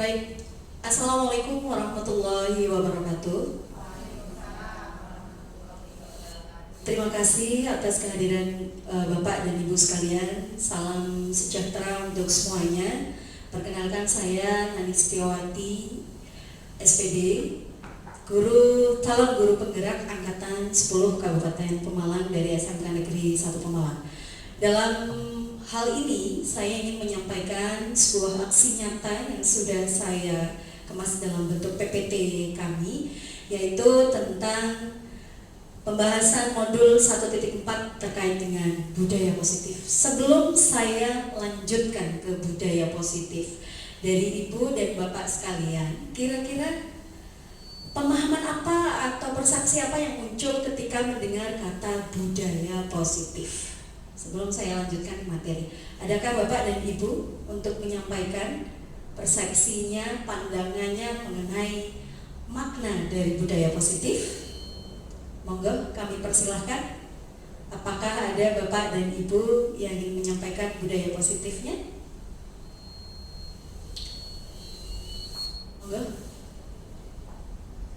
Baik, Assalamualaikum warahmatullahi wabarakatuh. Terima kasih atas kehadiran Bapak dan Ibu sekalian. Salam sejahtera untuk semuanya. Perkenalkan, saya Nani Setiawati, SPD, calon guru penggerak angkatan 10 Kabupaten Pemalang dari SMK Negeri 1 Pemalang. Dalam hal ini saya ingin menyampaikan sebuah aksi nyata yang sudah saya kemas dalam bentuk PPT kami, yaitu tentang pembahasan modul 1.4 terkait dengan budaya positif. Sebelum saya lanjutkan ke budaya positif, dari Ibu dan Bapak sekalian, kira-kira pemahaman apa atau persepsi apa yang muncul ketika mendengar kata budaya positif? Sebelum saya lanjutkan materi, adakah Bapak dan Ibu untuk menyampaikan persepsinya, pandangannya mengenai makna dari budaya positif? Monggo, kami persilahkan. Apakah ada Bapak dan Ibu yang ingin menyampaikan budaya positifnya? Monggo,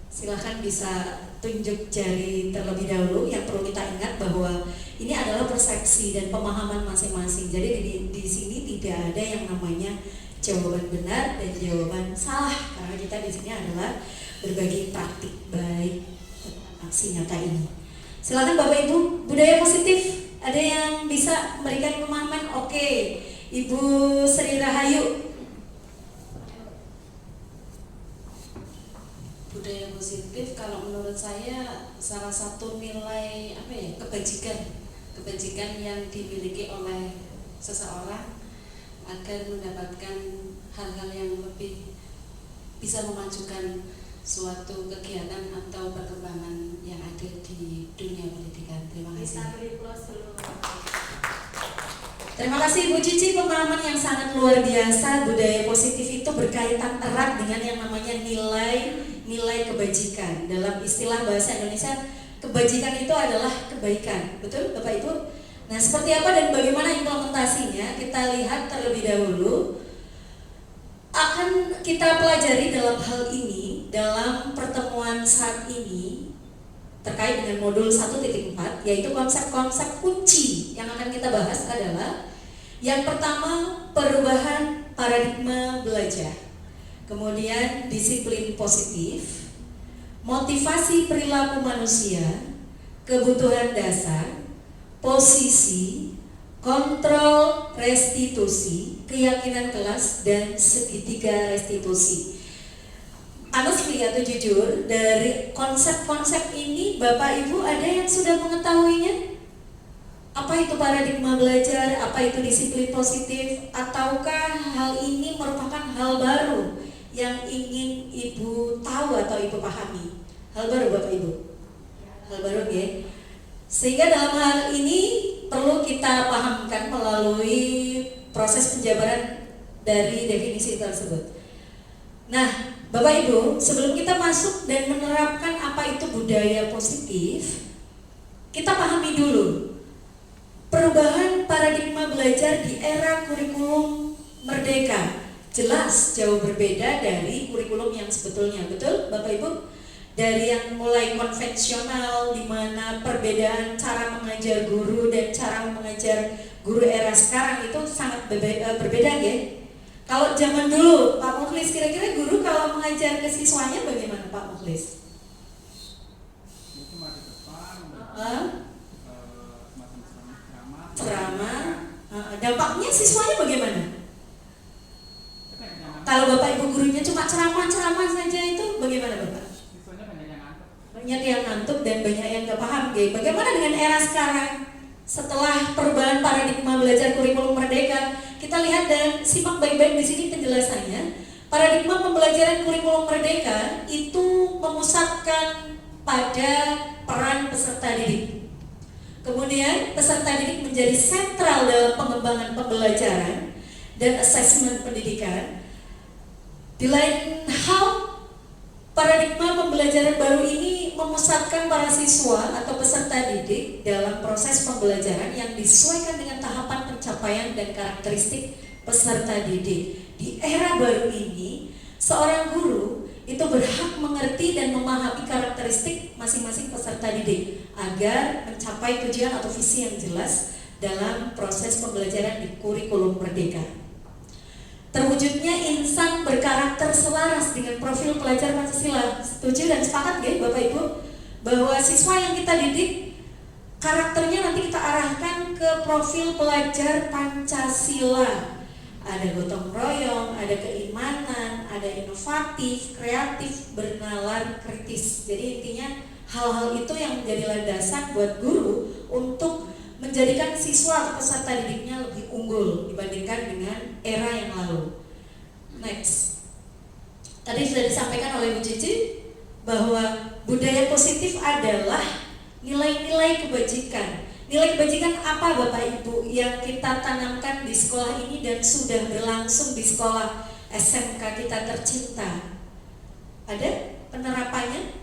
silahkan bisa tunjuk jari terlebih dahulu. Yang perlu kita ingat bahwa ini adalah persepsi dan pemahaman masing-masing. Jadi di sini tidak ada yang namanya jawaban benar dan jawaban salah, karena kita di sini adalah berbagi praktik baik aksi nyata ini. Silakan Bapak Ibu, budaya positif, ada yang bisa memberikan pemahaman? Oke, Ibu Sri Rahayu. Budaya positif kalau menurut saya salah satu nilai kebajikan yang dimiliki oleh seseorang agar mendapatkan hal-hal yang lebih bisa memajukan suatu kegiatan atau perkembangan yang ada di dunia pendidikan. Terima kasih. Terima kasih Ibu Cici, pemahaman yang sangat luar biasa. Budaya positif itu berkaitan erat dengan yang namanya nilai kebajikan. Dalam istilah bahasa Indonesia, kebajikan itu adalah kebaikan. Betul Bapak Ibu? Nah, seperti apa dan bagaimana implementasinya? Kita lihat terlebih dahulu. Akan kita pelajari dalam hal ini, dalam pertemuan saat ini terkait dengan modul 1.4, yaitu konsep-konsep kunci yang akan kita bahas adalah yang pertama, perubahan paradigma belajar, kemudian disiplin positif, motivasi perilaku manusia, kebutuhan dasar, posisi, kontrol restitusi, keyakinan kelas, dan segitiga restitusi. Honestly atau jujur, dari konsep-konsep ini Bapak Ibu ada yang sudah mengetahuinya? Apa itu paradigma belajar, apa itu disiplin positif, ataukah hal ini merupakan hal baru yang ingin Ibu tahu atau Ibu pahami? Hal baru Bapak Ibu? Hal baru ya? Sehingga dalam hal ini perlu kita pahamkan melalui proses penjabaran dari definisi tersebut. Nah, Bapak Ibu, sebelum kita masuk dan menerapkan apa itu budaya positif, kita pahami dulu perubahan paradigma belajar di era kurikulum merdeka. Jelas jauh berbeda dari kurikulum yang sebetulnya, betul Bapak Ibu? Dari yang mulai konvensional, di mana perbedaan cara mengajar guru dan cara mengajar guru era sekarang itu sangat berbeda ya. Kalau zaman dulu, Pak Mukhlis, kira-kira guru kalau mengajar ke siswanya bagaimana Pak Mukhlis? Ceramah. Dampaknya siswanya bagaimana? Kalau Bapak Ibu gurunya cuma ceramah saja itu bagaimana Bapak? Banyak yang ngantuk dan banyak yang gak paham. Bagaimana dengan era sekarang? Setelah perubahan paradigma belajar kurikulum merdeka, kita lihat dan simak baik-baik di sini penjelasannya. Paradigma pembelajaran kurikulum merdeka itu memusatkan pada peran peserta didik. Kemudian peserta didik menjadi sentral dalam pengembangan pembelajaran dan asesmen pendidikan. Di lain hal, paradigma pembelajaran baru ini memusatkan para siswa atau peserta didik dalam proses pembelajaran yang disesuaikan dengan tahapan pencapaian dan karakteristik peserta didik. Di era baru ini, Seorang guru itu berhak mengerti dan memahami karakteristik masing-masing peserta didik agar mencapai tujuan atau visi yang jelas dalam proses pembelajaran di kurikulum Merdeka. Terwujudnya insan berkarakter selaras dengan profil pelajar Pancasila. Setuju dan sepakat ya Bapak Ibu? Bahwa siswa yang kita didik karakternya nanti kita arahkan ke profil pelajar Pancasila. Ada gotong royong, ada keimanan, ada inovatif, kreatif, bernalar, kritis. Jadi intinya hal-hal itu yang menjadi landasan buat guru untuk menjadikan siswa atau peserta didiknya lebih unggul dibandingkan dengan era yang lalu. Next. Tadi sudah disampaikan oleh Bu Cici bahwa budaya positif adalah nilai-nilai kebajikan. Nilai kebajikan apa Bapak Ibu yang kita tanamkan di sekolah ini dan sudah berlangsung di sekolah SMK kita tercinta? Ada penerapannya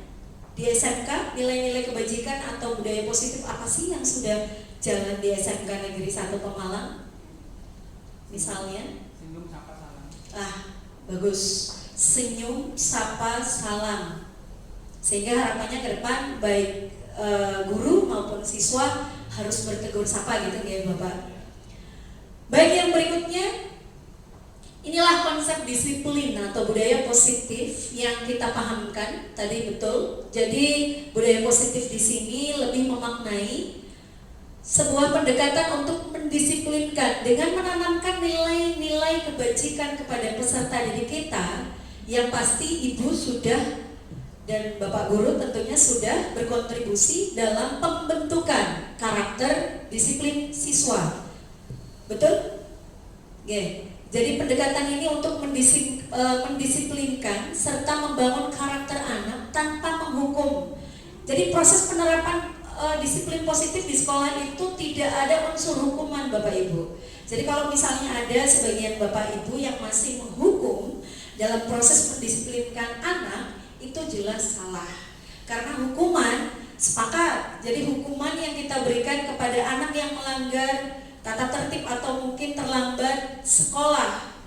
di SMK, nilai-nilai kebajikan atau budaya positif apa sih yang sudah jalan di SMK Negeri 1 Pemalang? Misalnya? Senyum, sapa, salam. Bagus. Senyum, sapa, salam. Sehingga harapannya ke depan baik guru maupun siswa harus bertegur sapa gitu ya Bapak. Baik, yang berikutnya, inilah konsep disiplin atau budaya positif yang kita pahamkan tadi, betul. Jadi budaya positif di sini lebih memaknai sebuah pendekatan untuk mendisiplinkan dengan menanamkan nilai-nilai kebajikan kepada peserta didik kita, yang pasti Ibu sudah dan Bapak Guru tentunya sudah berkontribusi dalam pembentukan karakter disiplin siswa. Betul? Oke. Jadi pendekatan ini untuk mendisiplinkan serta membangun karakter anak tanpa menghukum. Jadi proses penerapan disiplin positif di sekolah itu tidak ada unsur hukuman Bapak Ibu. Jadi kalau misalnya ada sebagian Bapak Ibu yang masih menghukum dalam proses mendisiplinkan anak, itu jelas salah. Karena hukuman, sepakat, jadi hukuman yang kita berikan kepada anak yang melanggar tata tertib atau mungkin terlambat sekolah,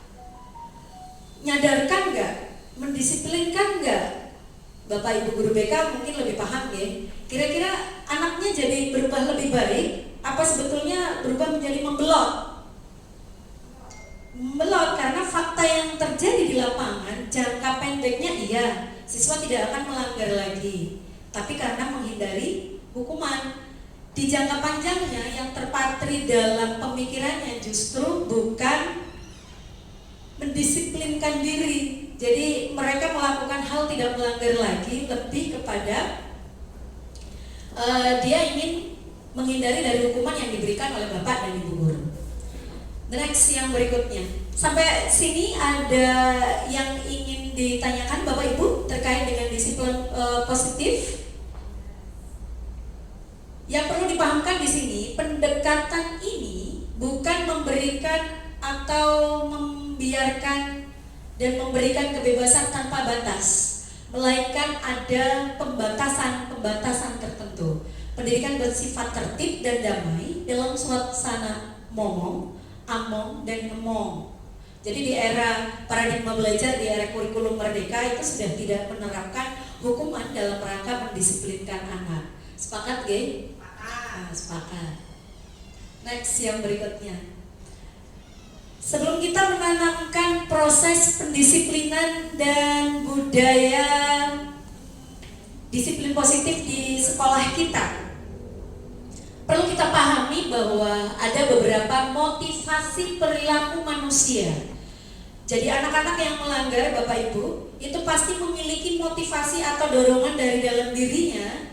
nyadarkan nggak? Mendisiplinkan nggak? Bapak Ibu guru BK mungkin lebih paham ya. Kira-kira anaknya jadi berubah lebih baik, apa sebetulnya berubah menjadi membelot? Membelot karena fakta yang terjadi di lapangan, jangka pendeknya iya, siswa tidak akan melanggar lagi, tapi karena menghindari hukuman. Di jangka panjangnya yang terpatri dalam pemikirannya justru bukan mendisiplinkan diri. Jadi mereka melakukan hal tidak melanggar lagi, lebih kepada dia ingin menghindari dari hukuman yang diberikan oleh Bapak dan Ibu guru. Next, yang berikutnya. Sampai sini ada yang ingin ditanyakan Bapak Ibu terkait dengan disiplin positif? Yang perlu dipahamkan di sini, pendekatan ini bukan memberikan atau membiarkan dan memberikan kebebasan tanpa batas, melainkan ada pembatasan tertentu. Pendidikan bersifat tertib dan damai dalam suasana momong, among, dan ngemong. Jadi di era paradigma belajar, di era kurikulum Merdeka itu sudah tidak menerapkan hukuman dalam rangka mendisiplinkan anak. Sepakat, Ge? Sepakat. Next, yang berikutnya. Sebelum kita menanamkan proses pendisiplinan dan budaya disiplin positif di sekolah kita, perlu kita pahami bahwa ada beberapa motivasi perilaku manusia. Jadi anak-anak yang melanggar, Bapak Ibu, itu pasti memiliki motivasi atau dorongan dari dalam dirinya.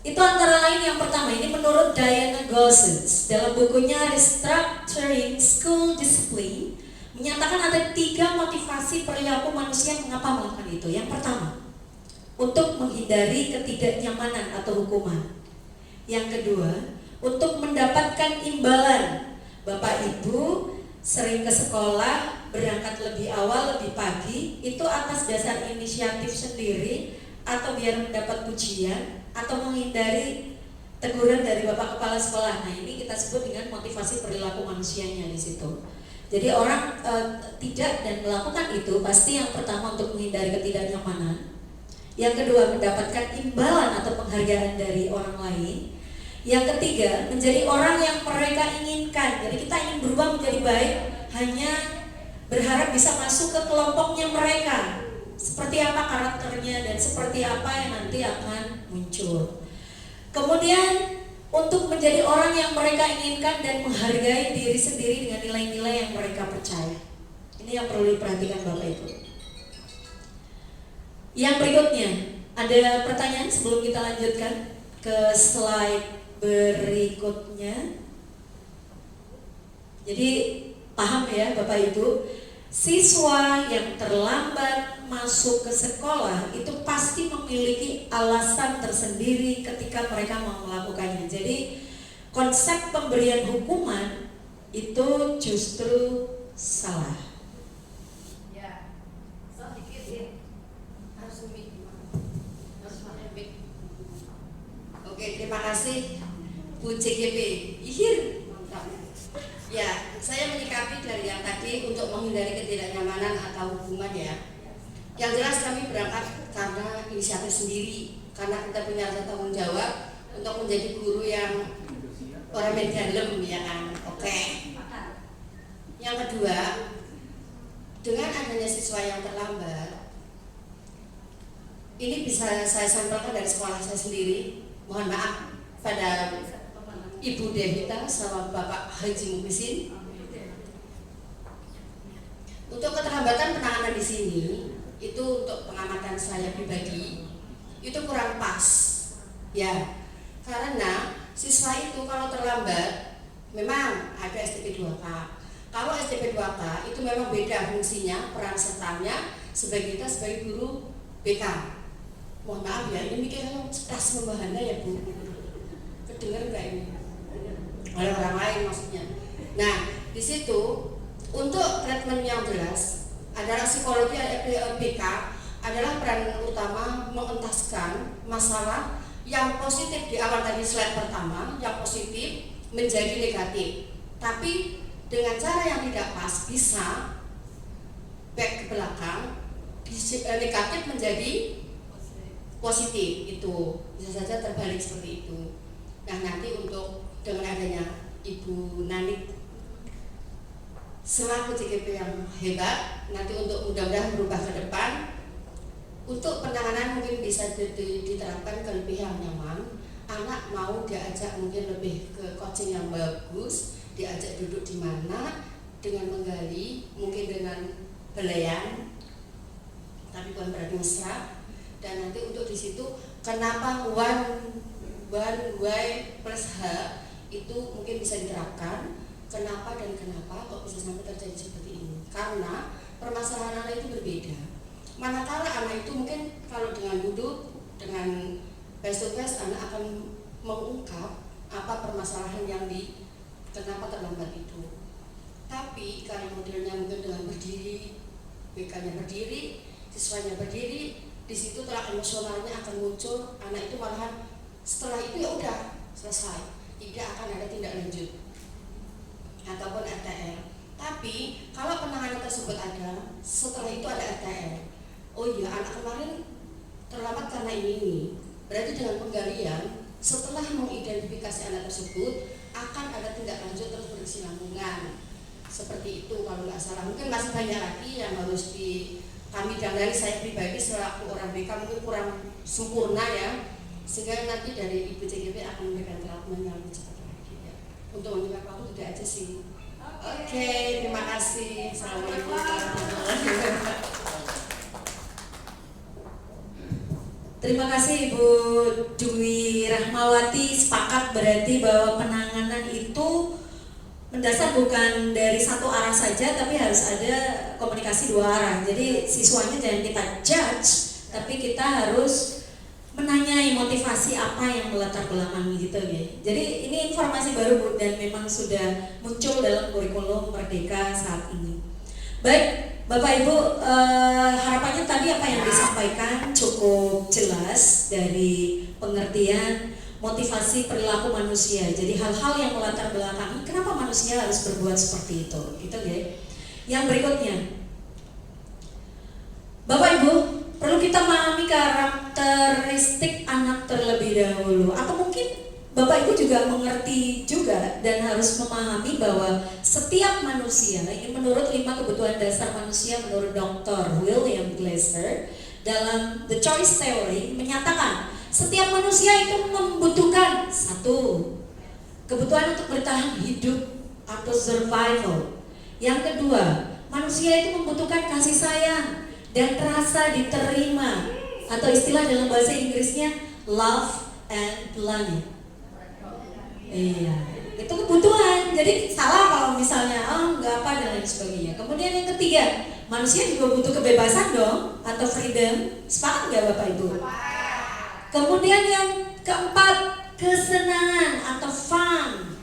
Itu antara lain yang pertama, ini menurut Diana Gossens dalam bukunya Restructuring School Discipline, menyatakan ada 3 motivasi perilaku manusia mengapa melakukan itu. Yang pertama, untuk menghindari ketidaknyamanan atau hukuman. Yang kedua, untuk mendapatkan imbalan. Bapak Ibu sering ke sekolah, berangkat lebih awal, lebih pagi, itu atas dasar inisiatif sendiri atau biar mendapat pujian atau menghindari teguran dari Bapak Kepala Sekolah. Nah, ini kita sebut dengan motivasi perilaku manusianya di situ. Jadi orang tidak dan melakukan itu pasti yang pertama untuk menghindari ketidaknyamanan, yang kedua mendapatkan imbalan atau penghargaan dari orang lain, yang ketiga menjadi orang yang mereka inginkan. Jadi kita ingin berubah menjadi baik hanya berharap bisa masuk ke kelompoknya mereka, seperti apa karakternya dan seperti apa yang nanti akan muncul. Kemudian untuk menjadi orang yang mereka inginkan dan menghargai diri sendiri dengan nilai-nilai yang mereka percaya. Ini yang perlu diperhatikan Bapak Ibu. Yang berikutnya, ada pertanyaan sebelum kita lanjutkan ke slide berikutnya. Jadi paham ya Bapak Ibu, siswa yang terlambat masuk ke sekolah itu pasti memiliki alasan tersendiri ketika mereka mau melakukannya. Jadi konsep pemberian hukuman itu justru salah. Ya, sedikit ya. Harus mic. Oke, terima kasih Bu CGP. Ihir, mantap. Ya, saya menyikapi dari yang tadi untuk menghindari ketidaknyamanan atau hukuman ya. Yang jelas kami berangkat karena inisiatif sendiri, karena kita punya rasa tanggung jawab untuk menjadi guru yang orang dalam ya kan. Oke. Yang kedua, dengan adanya siswa yang terlambat, ini bisa saya sampaikan dari sekolah saya sendiri. Mohon maaf pada Ibu Devita sama Bapak Haji Mubisin. Untuk keterlambatan penanganan di sini, itu untuk pengamatan saya pribadi, itu kurang pas, ya. Karena siswa itu kalau terlambat, memang ada STP 2K. Kalau STP 2K itu memang beda fungsinya, peran sertanya sebagai kita sebagai guru BK. Mohon maaf ya, ini mikirnya cerdas membahana ya Bu. Kedengar nggak ini? Oleh orang lain maksudnya. Nah, di situ untuk treatment yang jelas adalah psikologi BK adalah peran utama mengentaskan masalah yang positif di awal tadi slide pertama, yang positif menjadi negatif. Tapi dengan cara yang tidak pas bisa back ke belakang, negatif menjadi positif, itu bisa saja terbalik seperti itu. Nah nanti untuk dengan adanya Ibu Nani selaku CGP yang hebat, nanti untuk mudah-mudahan berubah ke depan, untuk penanganan mungkin bisa diterapkan ke lebih yang nyaman. Anak mau diajak mungkin lebih ke coaching yang bagus, diajak duduk di mana dengan menggali, mungkin dengan belayan, tapi bukan berarti mesra. Dan nanti untuk di situ kenapa one way plus H itu mungkin bisa diterapkan. Kenapa dan kenapa kok bisa sampai terjadi seperti ini? Karena permasalahan anak itu berbeda. Manakala anak itu mungkin kalau dengan duduk, dengan face to face, anak akan mengungkap apa permasalahan yang kenapa terlambat itu. Tapi kalau modelnya mungkin dengan berdiri, BK-nya berdiri, siswanya berdiri, di situ telah emosionalnya akan muncul. Anak itu malahan setelah itu ya udah selesai, tidak akan ada tindak lanjut ataupun RTL. Tapi kalau penanganan tersebut ada, setelah itu ada RTL. Oh iya, anak kemarin terlambat karena ini. Berarti dengan penggalian, setelah mengidentifikasi anak tersebut, akan ada tindak lanjut terus berkesinambungan. Seperti itu kalau nggak salah. Mungkin masih banyak lagi yang harus kami dalami. Saya pribadi selaku orang BK mungkin kurang sempurna ya. Sehingga nanti dari Ibu CGP akan memberikan treatment yang lebih cepat lagi ya. Untuk menjawab waktu tidak aja sih. Oke, terima kasih. Assalamualaikum warahmatullahi wabarakatuh. Terima kasih Ibu Dwi Rahmawati. Sepakat berarti bahwa penanganan itu mendasar bukan dari satu arah saja, tapi harus ada komunikasi dua arah. Jadi siswanya jangan kita judge, tapi kita harus menanyai motivasi apa yang melatar belakangi gitu ya. Jadi ini informasi baru Bu, dan memang sudah muncul dalam kurikulum Merdeka saat ini. Baik Bapak Ibu, harapannya tadi apa yang disampaikan cukup jelas dari pengertian motivasi perilaku manusia. Jadi hal-hal yang melatar belakangi kenapa manusia harus berbuat seperti itu. Itu ya. Yang berikutnya, Bapak Ibu, perlu kita memahami karakteristik anak terlebih dahulu. Atau mungkin Bapak Ibu juga mengerti juga dan harus memahami bahwa setiap manusia, ini menurut 5 kebutuhan dasar manusia menurut Dr. William Glasser dalam The Choice Theory menyatakan setiap manusia itu membutuhkan satu, kebutuhan untuk bertahan hidup atau survival. Yang kedua, manusia itu membutuhkan kasih sayang dan rasa diterima, atau istilah dalam bahasa Inggrisnya love and belonging. Iya, itu kebutuhan. Jadi salah kalau misalnya nggak apa dan lain sebagainya. Kemudian yang ketiga, manusia juga butuh kebebasan dong, atau freedom. Sepakat nggak Bapak Ibu? Kemudian yang keempat, kesenangan atau fun,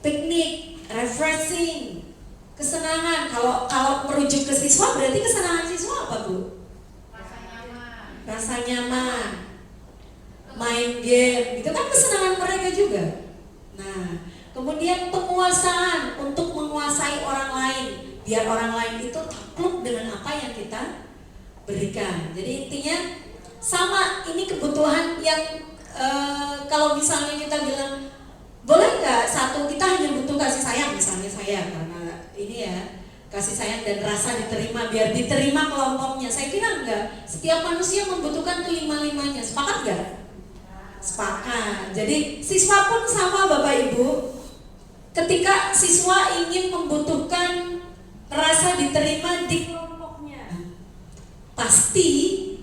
piknik, refreshing, kesenangan. Kalau merujuk ke siswa berarti kesenangan siswa apa Bu? Rasa nyaman, main game, itu kan kesenangan mereka juga. Nah, kemudian penguasaan, untuk menguasai orang lain, biar orang lain itu takluk dengan apa yang kita berikan. Jadi intinya sama, ini kebutuhan yang kalau misalnya kita bilang boleh nggak satu, kita hanya butuh kasih sayang, misalnya saya karena ini ya, kasih sayang dan rasa diterima, biar diterima kelompoknya. Saya kira enggak, setiap manusia membutuhkan kelima-limanya. Sepakat nggak? Sepakat. Jadi siswa pun sama Bapak Ibu. Ketika siswa ingin membutuhkan rasa diterima di kelompoknya, pasti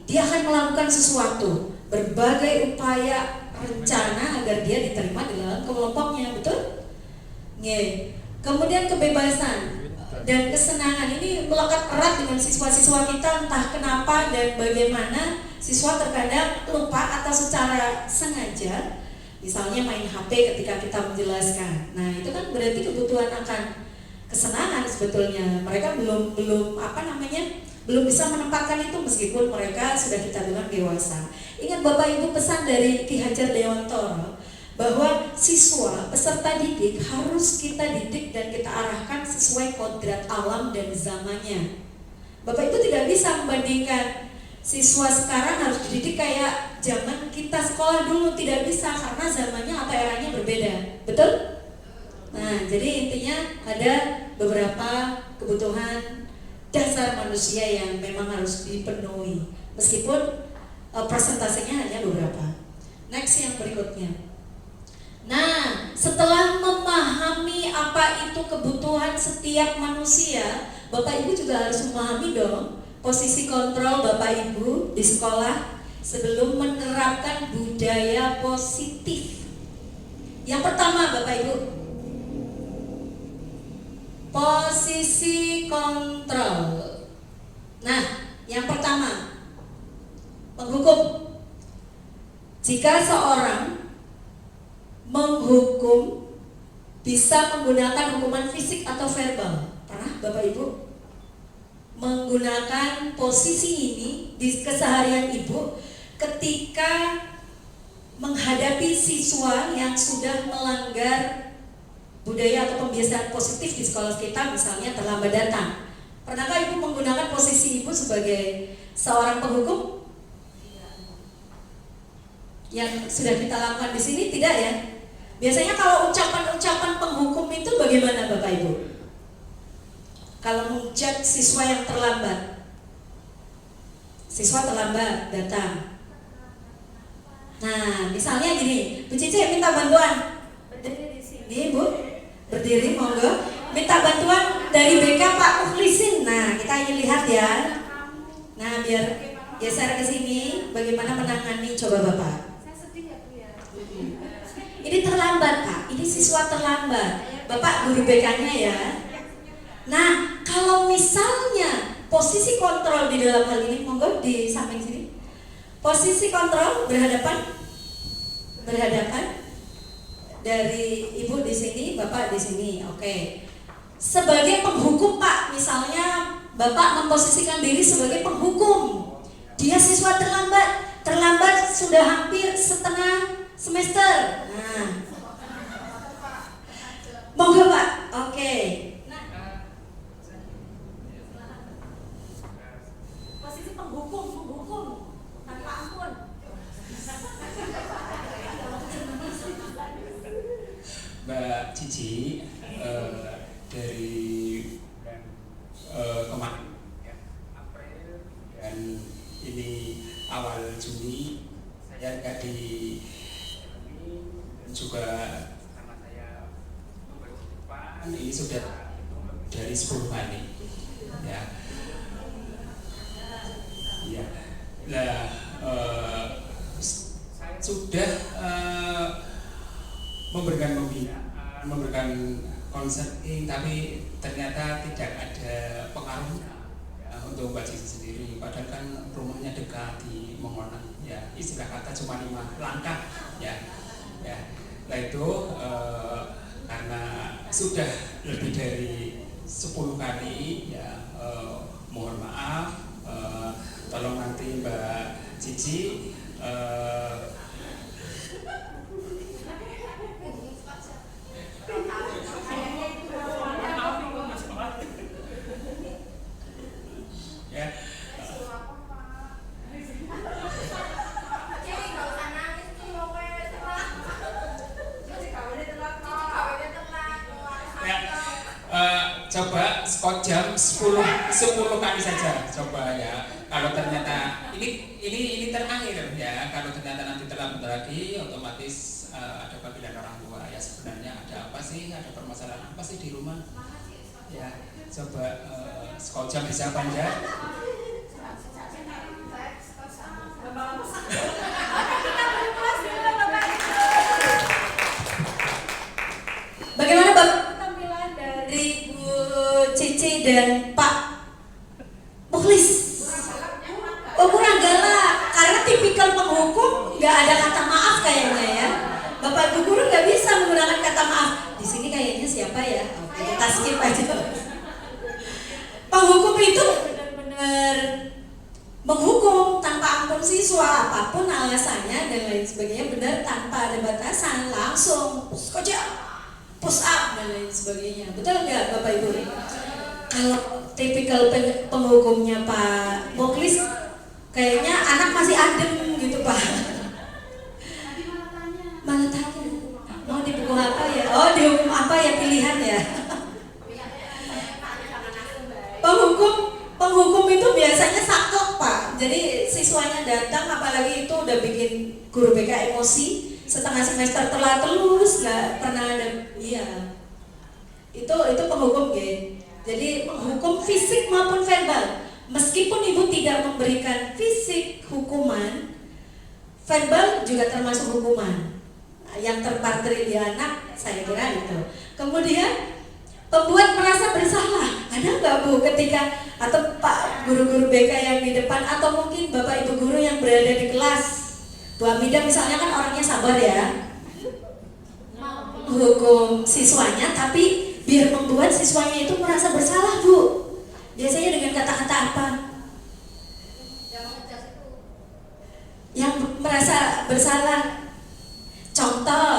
dia akan melakukan sesuatu, berbagai upaya, rencana agar dia diterima di dalam kelompoknya, betul? Nge. Kemudian kebebasan dan kesenangan ini melekat erat dengan siswa-siswa kita, entah kenapa dan bagaimana siswa terkadang lupa atau secara sengaja, misalnya main HP ketika kita menjelaskan. Nah, itu kan berarti kebutuhan akan kesenangan sebetulnya. Mereka belum belum bisa menempatkan itu meskipun mereka sudah kita bilang dewasa. Ingat Bapak Ibu pesan dari Ki Hajar Dewantoro bahwa siswa, peserta didik harus kita didik dan kita arahkan sesuai kodrat alam dan zamannya. Bapak Ibu tidak bisa membandingkan siswa sekarang harus dididik kayak zaman kita sekolah dulu, tidak bisa karena zamannya atau eranya berbeda, betul? Nah, jadi intinya ada beberapa kebutuhan dasar manusia yang memang harus dipenuhi, meskipun persentasenya hanya beberapa. Next yang berikutnya. Nah, setelah memahami apa itu kebutuhan setiap manusia, Bapak Ibu juga harus memahami dong posisi kontrol Bapak Ibu di sekolah sebelum menerapkan budaya positif. Yang pertama Bapak Ibu, posisi kontrol. Nah, yang pertama, menghukum. Jika seorang menghukum, bisa menggunakan hukuman fisik atau verbal. Pernah Bapak Ibu menggunakan posisi ini di keseharian Ibu ketika menghadapi siswa yang sudah melanggar budaya atau pembiasaan positif di sekolah kita, misalnya terlambat datang. Pernahkah Ibu menggunakan posisi Ibu sebagai seorang penghukum? Yang sudah kita lakukan di sini tidak ya? Biasanya kalau ucapan-ucapan penghukum itu bagaimana Bapak Ibu? Kalau menjudge siswa yang terlambat, siswa terlambat datang. Nah, misalnya gini, Bu Cici minta bantuan. Berdiri di sini, Bu. Berdiri, monggo. Minta bantuan dari BK Pak Mukhlisin. Nah, kita ingin lihat ya. Nah, biar geser ke sini, bagaimana menangani, coba Bapak. Saya sedih ya Bu ya. Ini terlambat Pak, ini siswa terlambat. Bapak guru BK-nya ya. Nah, kalau misalnya posisi kontrol di dalam hal ini, monggo di samping sini. Posisi kontrol berhadapan dari Ibu di sini, Bapak di sini. Oke. Sebagai penghukum Pak, misalnya Bapak memposisikan diri sebagai penghukum. Dia siswa terlambat sudah hampir setengah semester. Nah, monggo Pak. Oke. Posisi penghukum tanpa ampun. Mbak Cici, dari kemarin ya, April dan ini awal Juni saya nggak di dan juga sama saya depan ini sudah dari 10 kali ya. Ya. Nah, saya sudah memberikan pembinaan, memberikan konseling, tapi ternyata tidak ada pengaruhnya ya, untuk Mbak Cici sendiri. Padahal kan rumahnya dekat di Mongonan, ya istilah kata cuma 5 langkah, ya. Nah itu karena sudah lebih dari 10 kali, ya mohon maaf, tolong nanti Mbak Cici ya. Coba skot jam 10 kali saja coba ya. Kalau ternyata ini terakhir ya. Kalau ternyata nanti terlambat lagi, otomatis ada panggilan orang tua ya. Sebenarnya ada apa sih? Ada permasalahan apa sih di rumah? Ya, coba skot jam bisa panjang. Bagaimana Bapak tampilan dari Bu Cici dan Pak Mukhlis? Oh, kurang galak, karena tipikal penghukum nggak ada kata maaf kayaknya ya. Bapak Ibu guru nggak bisa menggunakan kata maaf. Di sini kayaknya siapa ya? Oke, kita skip aja. Penghukum itu benar-benar menghukum tanpa ampun siswa, apapun alasannya dan lain sebagainya, benar tanpa ada batasan, langsung push up dan lain sebagainya. Betul nggak Bapak Ibu? Kalau tipikal penghukumnya Pak Mukhlis, kayaknya anak masih adem gitu Pak. Malah tanya, mau dihukum apa ya? Oh, dihukum apa ya, pilihan ya? Penghukum itu biasanya sakok Pak. Jadi siswanya datang, apalagi itu udah bikin guru BK emosi, setengah semester telat terus, nggak pernah ada. Iya, itu penghukum ya. Jadi menghukum fisik maupun verbal. Meskipun ibu tidak memberikan fisik hukuman, verbal juga termasuk hukuman. Nah, yang terpatri di anak, saya kira itu. Kemudian pembuat merasa bersalah. Ada nggak Bu ketika atau Pak guru-guru BK yang di depan atau mungkin Bapak Ibu guru yang berada di kelas? Bu Amida misalnya kan orangnya sabar ya, hukum siswanya, tapi biar membuat siswanya itu merasa bersalah Bu. Biasanya dengan kata-kata apa? Yang merasa bersalah. Contoh,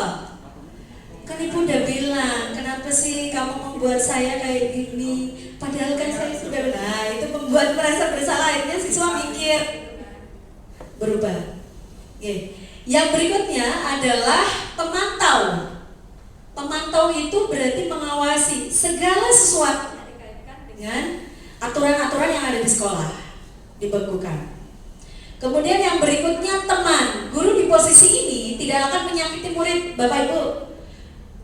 kan ibu udah bilang, kenapa sih kamu membuat saya kayak gini? Padahal kan saya sudah benar. Nah, itu membuat merasa bersalah, akhirnya siswa mikir, berubah. Oke. Yang berikutnya adalah pemantau. Pemantau itu berarti mengawasi segala sesuatu yang dikaitkan dengan aturan-aturan yang ada di sekolah, dibekukan. Kemudian yang berikutnya teman. Guru di posisi ini tidak akan menyakiti murid, Bapak Ibu.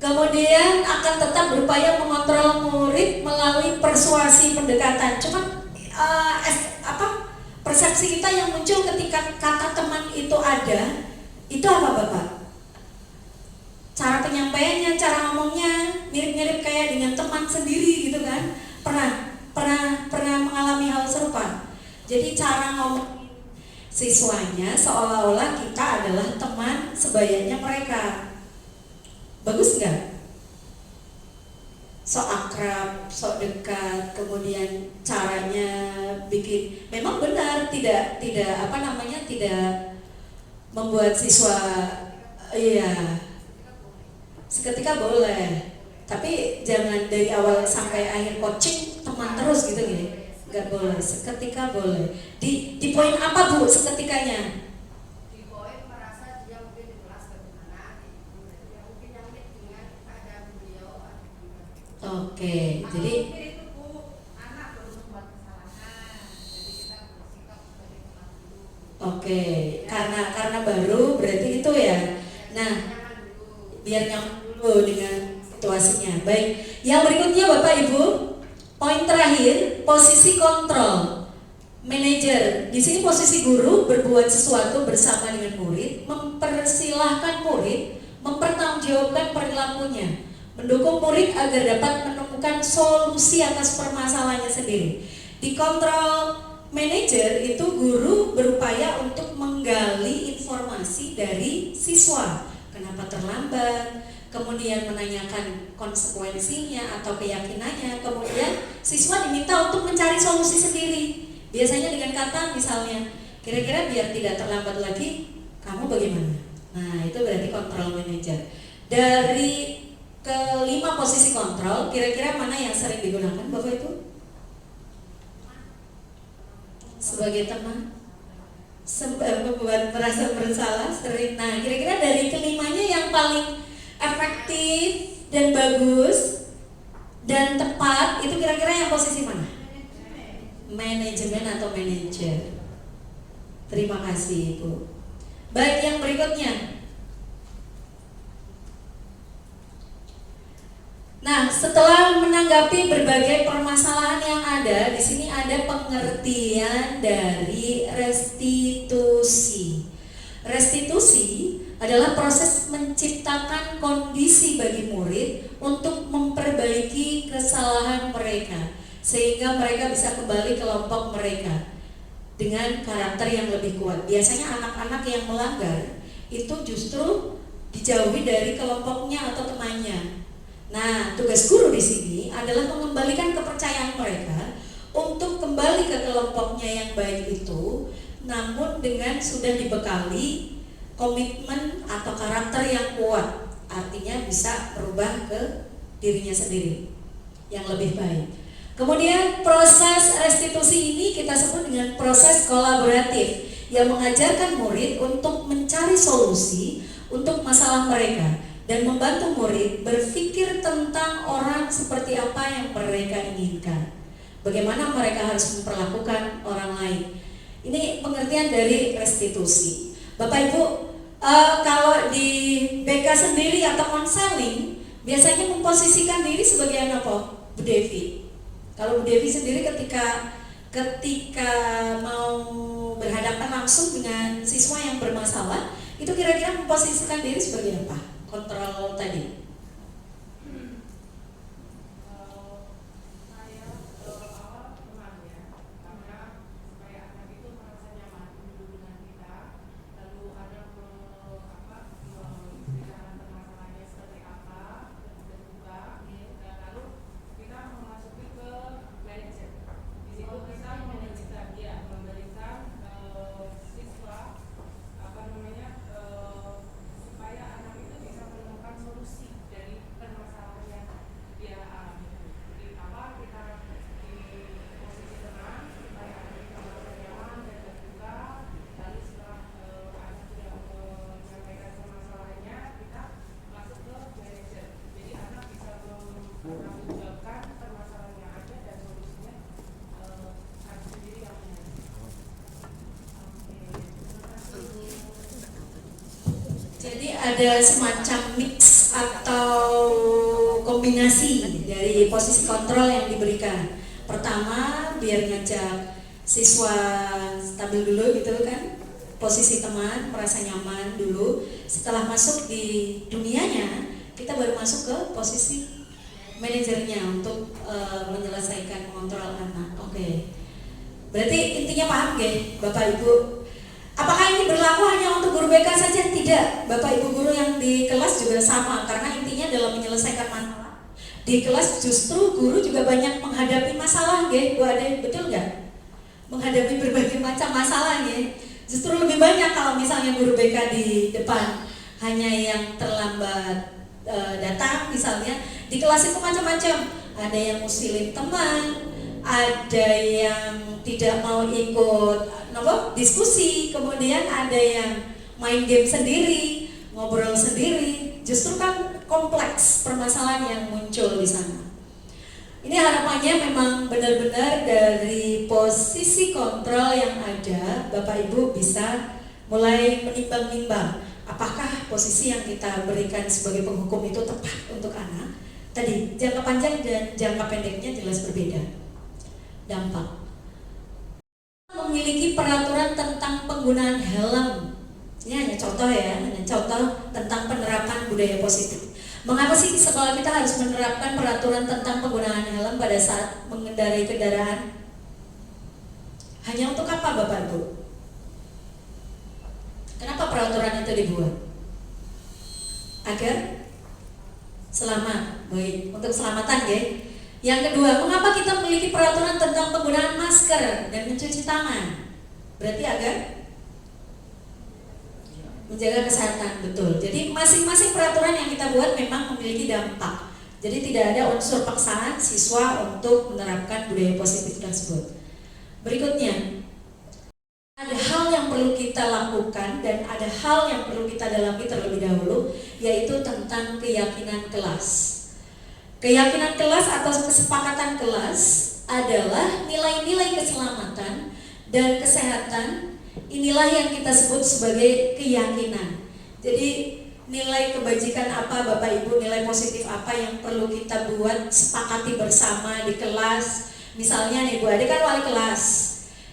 Kemudian akan tetap berupaya mengontrol murid melalui persuasi pendekatan. Cuma persepsi kita yang muncul ketika kata teman itu ada, itu apa Bapak? Cara penyampaiannya, cara ngomongnya mirip-mirip kayak dengan teman sendiri gitu kan? Pernah mengalami hal serupa. Jadi cara ngomong siswanya seolah-olah kita adalah teman sebayanya mereka. Bagus nggak? Sok akrab, sok dekat, kemudian caranya bikin memang benar tidak membuat siswa Iya, seketika boleh. Tapi jangan dari awal sampai akhir coaching teman terus gitu ya. Nggak boleh, seketika boleh. Di poin apa Bu seketikanya? Di poin merasa dia mungkin di kelas bagaimana, ya mungkin yang dengan keadaan beliau. Oke, jadi mungkin itu Bu, anak baru membuat kesalahan, jadi kita bersikap sebagai teman dulu. oke, karena baru berarti itu ya. Nah, biar nyaman dulu dengan situasinya. Baik, yang berikutnya Bapak Ibu, poin terakhir, posisi kontrol. Manajer, di sini posisi guru berbuat sesuatu bersama dengan murid, mempersilahkan murid mempertanggungjawabkan perilakunya, mendukung murid agar dapat menemukan solusi atas permasalahannya sendiri. Di kontrol manajer itu guru berupaya untuk menggali informasi dari siswa, kenapa terlambat, kemudian menanyakan konsekuensinya atau keyakinannya, kemudian siswa diminta untuk mencari solusi sendiri. Biasanya dengan kata misalnya, kira-kira biar tidak terlambat lagi, kamu bagaimana? Nah, itu berarti kontrol manager. Dari kelima posisi kontrol, kira-kira mana yang sering digunakan Bapak Ibu? Sebagai teman, membuat merasa bersalah, sering. Nah, kira-kira dari kelimanya yang paling efektif dan bagus dan tepat itu kira-kira yang posisi mana? Manajemen atau manajer. Terima kasih Ibu. Baik, yang berikutnya. Nah, setelah menanggapi berbagai permasalahan yang ada, di sini ada pengertian dari restitusi. Restitusi adalah proses menciptakan kondisi bagi murid untuk memperbaiki kesalahan mereka, sehingga mereka bisa kembali ke kelompok mereka dengan karakter yang lebih kuat. Biasanya anak-anak yang melanggar itu justru dijauhi dari kelompoknya atau temannya. Nah, tugas guru di sini adalah mengembalikan kepercayaan mereka untuk kembali ke kelompoknya yang baik itu, namun dengan sudah dibekali komitmen atau karakter yang kuat, artinya bisa berubah ke dirinya sendiri yang lebih baik. Kemudian proses restitusi ini kita sebut dengan proses kolaboratif yang mengajarkan murid untuk mencari solusi untuk masalah mereka dan membantu murid berpikir tentang orang seperti apa yang mereka inginkan. Bagaimana mereka harus memperlakukan orang lain. Ini pengertian dari restitusi. Bapak Ibu, kalau di BK sendiri atau konseling biasanya memposisikan diri sebagai apa? Bu Devi. Kalau Bu Devi sendiri ketika mau berhadapan langsung dengan siswa yang bermasalah, itu kira-kira memposisikan diri sebagai apa? Kontrol tadi. Jadi ada semacam mix atau kombinasi dari posisi kontrol yang diberikan. Pertama, biar ngajak siswa stabil dulu gitu kan, posisi teman, merasa nyaman dulu. Setelah masuk di dunianya, kita baru masuk ke posisi manajernya untuk menyelesaikan mengontrol anak. Oke. Berarti intinya paham nggih, Bapak Ibu? Apakah ini berlaku hanya untuk guru BK saja? Tidak, Bapak Ibu guru yang di kelas juga sama, karena intinya dalam menyelesaikan masalah. Di kelas justru guru juga banyak menghadapi masalah, nggih, Bu Ade, betul nggak? Menghadapi berbagai macam masalah, nggih. Justru lebih banyak kalau misalnya guru BK di depan. hanya yang terlambat datang misalnya. Di kelas itu macam-macam, ada yang musilin teman, ada yang tidak mau ikut diskusi, kemudian ada yang main game sendiri, ngobrol sendiri. Justru kan kompleks permasalahan yang muncul di sana. Ini harapannya memang benar-benar dari posisi kontrol yang ada, Bapak Ibu bisa mulai menimbang-nimbang apakah posisi yang kita berikan sebagai penghukum itu tepat untuk anak. Tadi jangka panjang dan jangka pendeknya jelas berbeda. Dampak memiliki peraturan tentang penggunaan helm. Ini hanya contoh ya, hanya contoh tentang penerapan budaya positif. Mengapa sih sekolah kita harus menerapkan peraturan tentang penggunaan helm pada saat mengendarai kendaraan? Hanya untuk apa Bapak Ibu? Kenapa peraturan itu dibuat? Agar selamat, baik, untuk keselamatan ya. Yang kedua, mengapa kita memiliki peraturan tentang penggunaan masker dan mencuci tangan? Berarti agar menjaga kesehatan, betul. Jadi masing-masing peraturan yang kita buat memang memiliki dampak. Jadi tidak ada unsur paksaan siswa untuk menerapkan budaya positif tersebut. Berikutnya, ada hal yang perlu kita lakukan dan ada hal yang perlu kita dalami terlebih dahulu, yaitu tentang keyakinan kelas. Keyakinan kelas atau kesepakatan kelas adalah nilai-nilai keselamatan dan kesehatan. Inilah yang kita sebut sebagai keyakinan. Jadi nilai kebajikan apa Bapak Ibu, nilai positif apa yang perlu kita buat sepakati bersama di kelas. Misalnya nih Bu Ade kan wali kelas.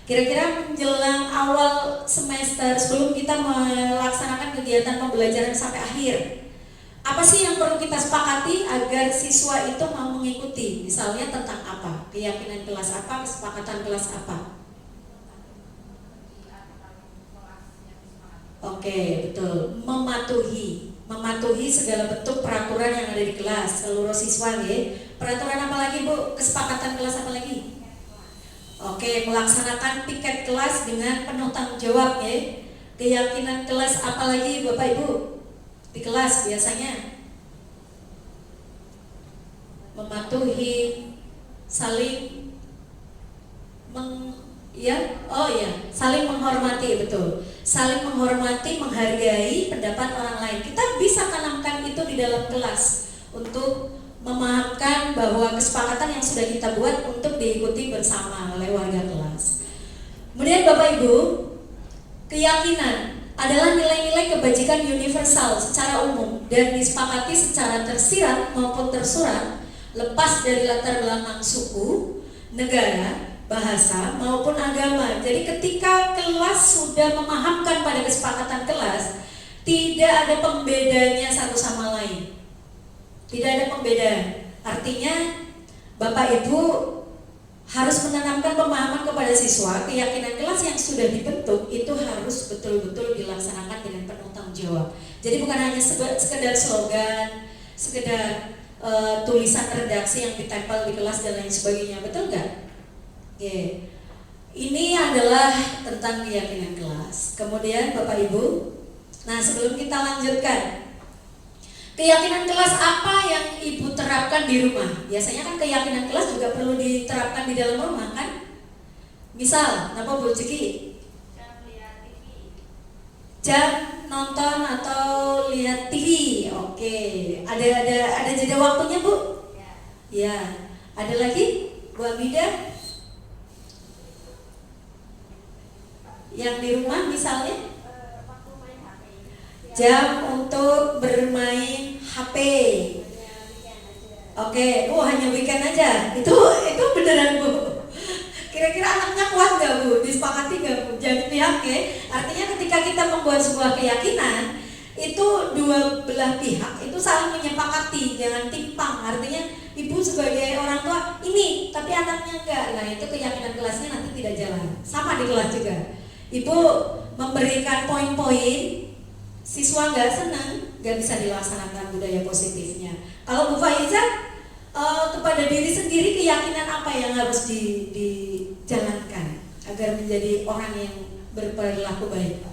Kira-kira menjelang awal semester sebelum kita melaksanakan kegiatan pembelajaran sampai akhir, apa sih yang perlu kita sepakati agar siswa itu mau mengikuti? Misalnya tentang apa? Keyakinan kelas apa, kesepakatan kelas apa? Oke, betul. Mematuhi segala bentuk peraturan yang ada di kelas, seluruh siswa ya. Peraturan apa lagi Bu? Kesepakatan kelas apa lagi? Oke, melaksanakan piket kelas dengan penuh tanggung jawab ya. Keyakinan kelas apa lagi Bapak Ibu? Di kelas biasanya mematuhi, saling saling menghormati, betul. Saling menghormati, menghargai pendapat orang lain. Kita bisa tanamkan itu di dalam kelas untuk memahamkan bahwa kesepakatan yang sudah kita buat untuk diikuti bersama oleh warga kelas. Kemudian Bapak Ibu, keyakinan adalah nilai-nilai kebajikan universal secara umum dan disepakati secara tersirat maupun tersurat, lepas dari latar belakang suku, negara, bahasa maupun agama. Jadi ketika kelas sudah memahamkan pada kesepakatan kelas, tidak ada pembedanya satu sama lain. Tidak ada pembedaan. Artinya Bapak Ibu harus menanamkan pemahaman kepada siswa, keyakinan kelas yang sudah dibentuk itu harus betul-betul dilaksanakan dengan penuh tanggung jawab. Jadi bukan hanya sekedar slogan, sekedar tulisan redaksi yang ditempel di kelas dan lain sebagainya, betul nggak? Oke, ini adalah tentang keyakinan kelas. Kemudian Bapak Ibu, nah sebelum kita lanjutkan, keyakinan kelas apa yang Ibu terapkan di rumah? Biasanya kan keyakinan kelas juga perlu diterapkan di dalam rumah kan? Misal, apa Bu Ciki? Jam lihat TV. Jam nonton atau lihat TV. Oke, ada jeda waktunya Bu? Ya. Ada lagi Bu Amida? Yang di rumah misalnya? Jam untuk bermain HP. Oke, hanya weekend aja. Itu beneran Bu. Kira-kira anaknya kuat nggak Bu? Disepakati nggak Bu? Jadi pihak ya. Artinya ketika kita membuat sebuah keyakinan, itu dua belah pihak itu saling menyepakati, jangan timpang. Artinya Ibu sebagai orang tua ini, tapi anaknya enggak. Nah itu keyakinan kelasnya nanti tidak jalan. Sama di kelas juga. Ibu memberikan poin-poin, siswa nggak senang, nggak bisa dilaksanakan budaya positifnya. Kalau Bu Faiza, kepada diri sendiri keyakinan apa yang harus dijalankan agar menjadi orang yang berperilaku baik?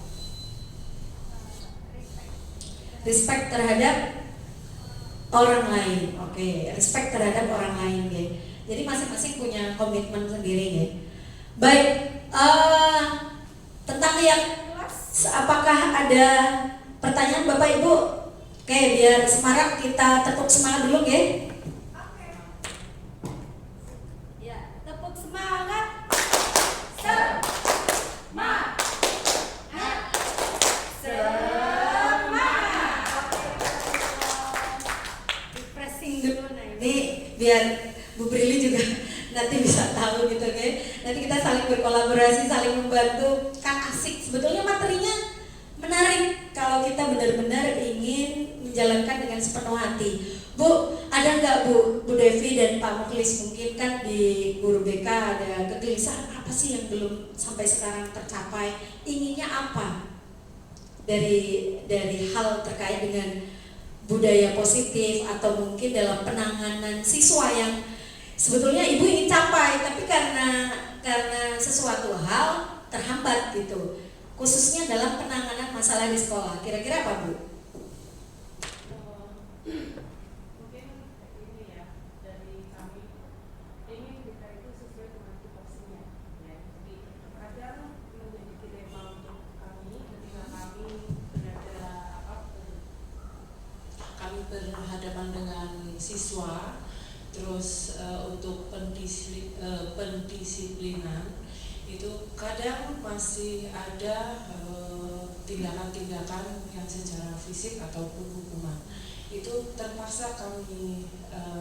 respect terhadap orang lain. Oke, respect terhadap orang lain ya. Jadi masing-masing punya komitmen sendiri ya. Baik, tentang yang apakah ada pertanyaan Bapak Ibu? Oke, biar semarak kita tepuk semangat dulu ya. Ya, tepuk semangat. Refreshing dulu nah ini biar Bu Brili juga nanti bisa tahu gitu kan. Nanti kita saling berkolaborasi, saling membantu. Kan asik, sebetulnya materinya menarik kalau kita benar-benar ingin menjalankan dengan sepenuh hati. Bu, ada nggak Bu Devi dan Pak Muklis, mungkin kan di Guru BK ada kegelisahan apa sih yang belum sampai sekarang tercapai? Inginnya apa dari hal terkait dengan budaya positif atau mungkin dalam penanganan siswa yang sebetulnya Ibu ingin capai, tapi karena sesuatu hal terhambat gitu, khususnya dalam penanganan masalah di sekolah. Kira-kira apa Bu? Mungkin ini ya, dari kami ingin kita itu sesuai dengan tupoksinya ya. Jadi kadang menjadi dilema untuk kami ketika kami kami berhadapan dengan siswa, terus untuk pendisiplinan itu kadang masih ada tindakan-tindakan yang secara fisik ataupun hukuman. Itu terpaksa kami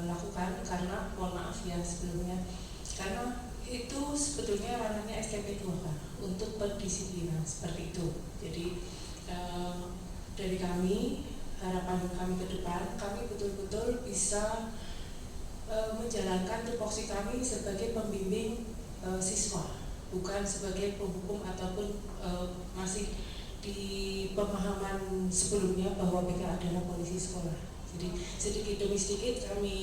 lakukan karena, mohon maaf ya sebelumnya, karena itu sebetulnya ranahnya STP 2 kan, untuk pendisiplinan seperti itu. Jadi dari kami, harapan kami ke depan, kami betul-betul bisa menjalankan tupoksi kami sebagai pembimbing siswa, bukan sebagai penghukum ataupun masih di pemahaman sebelumnya bahwa BK adalah polisi sekolah. Jadi sedikit demi sedikit kami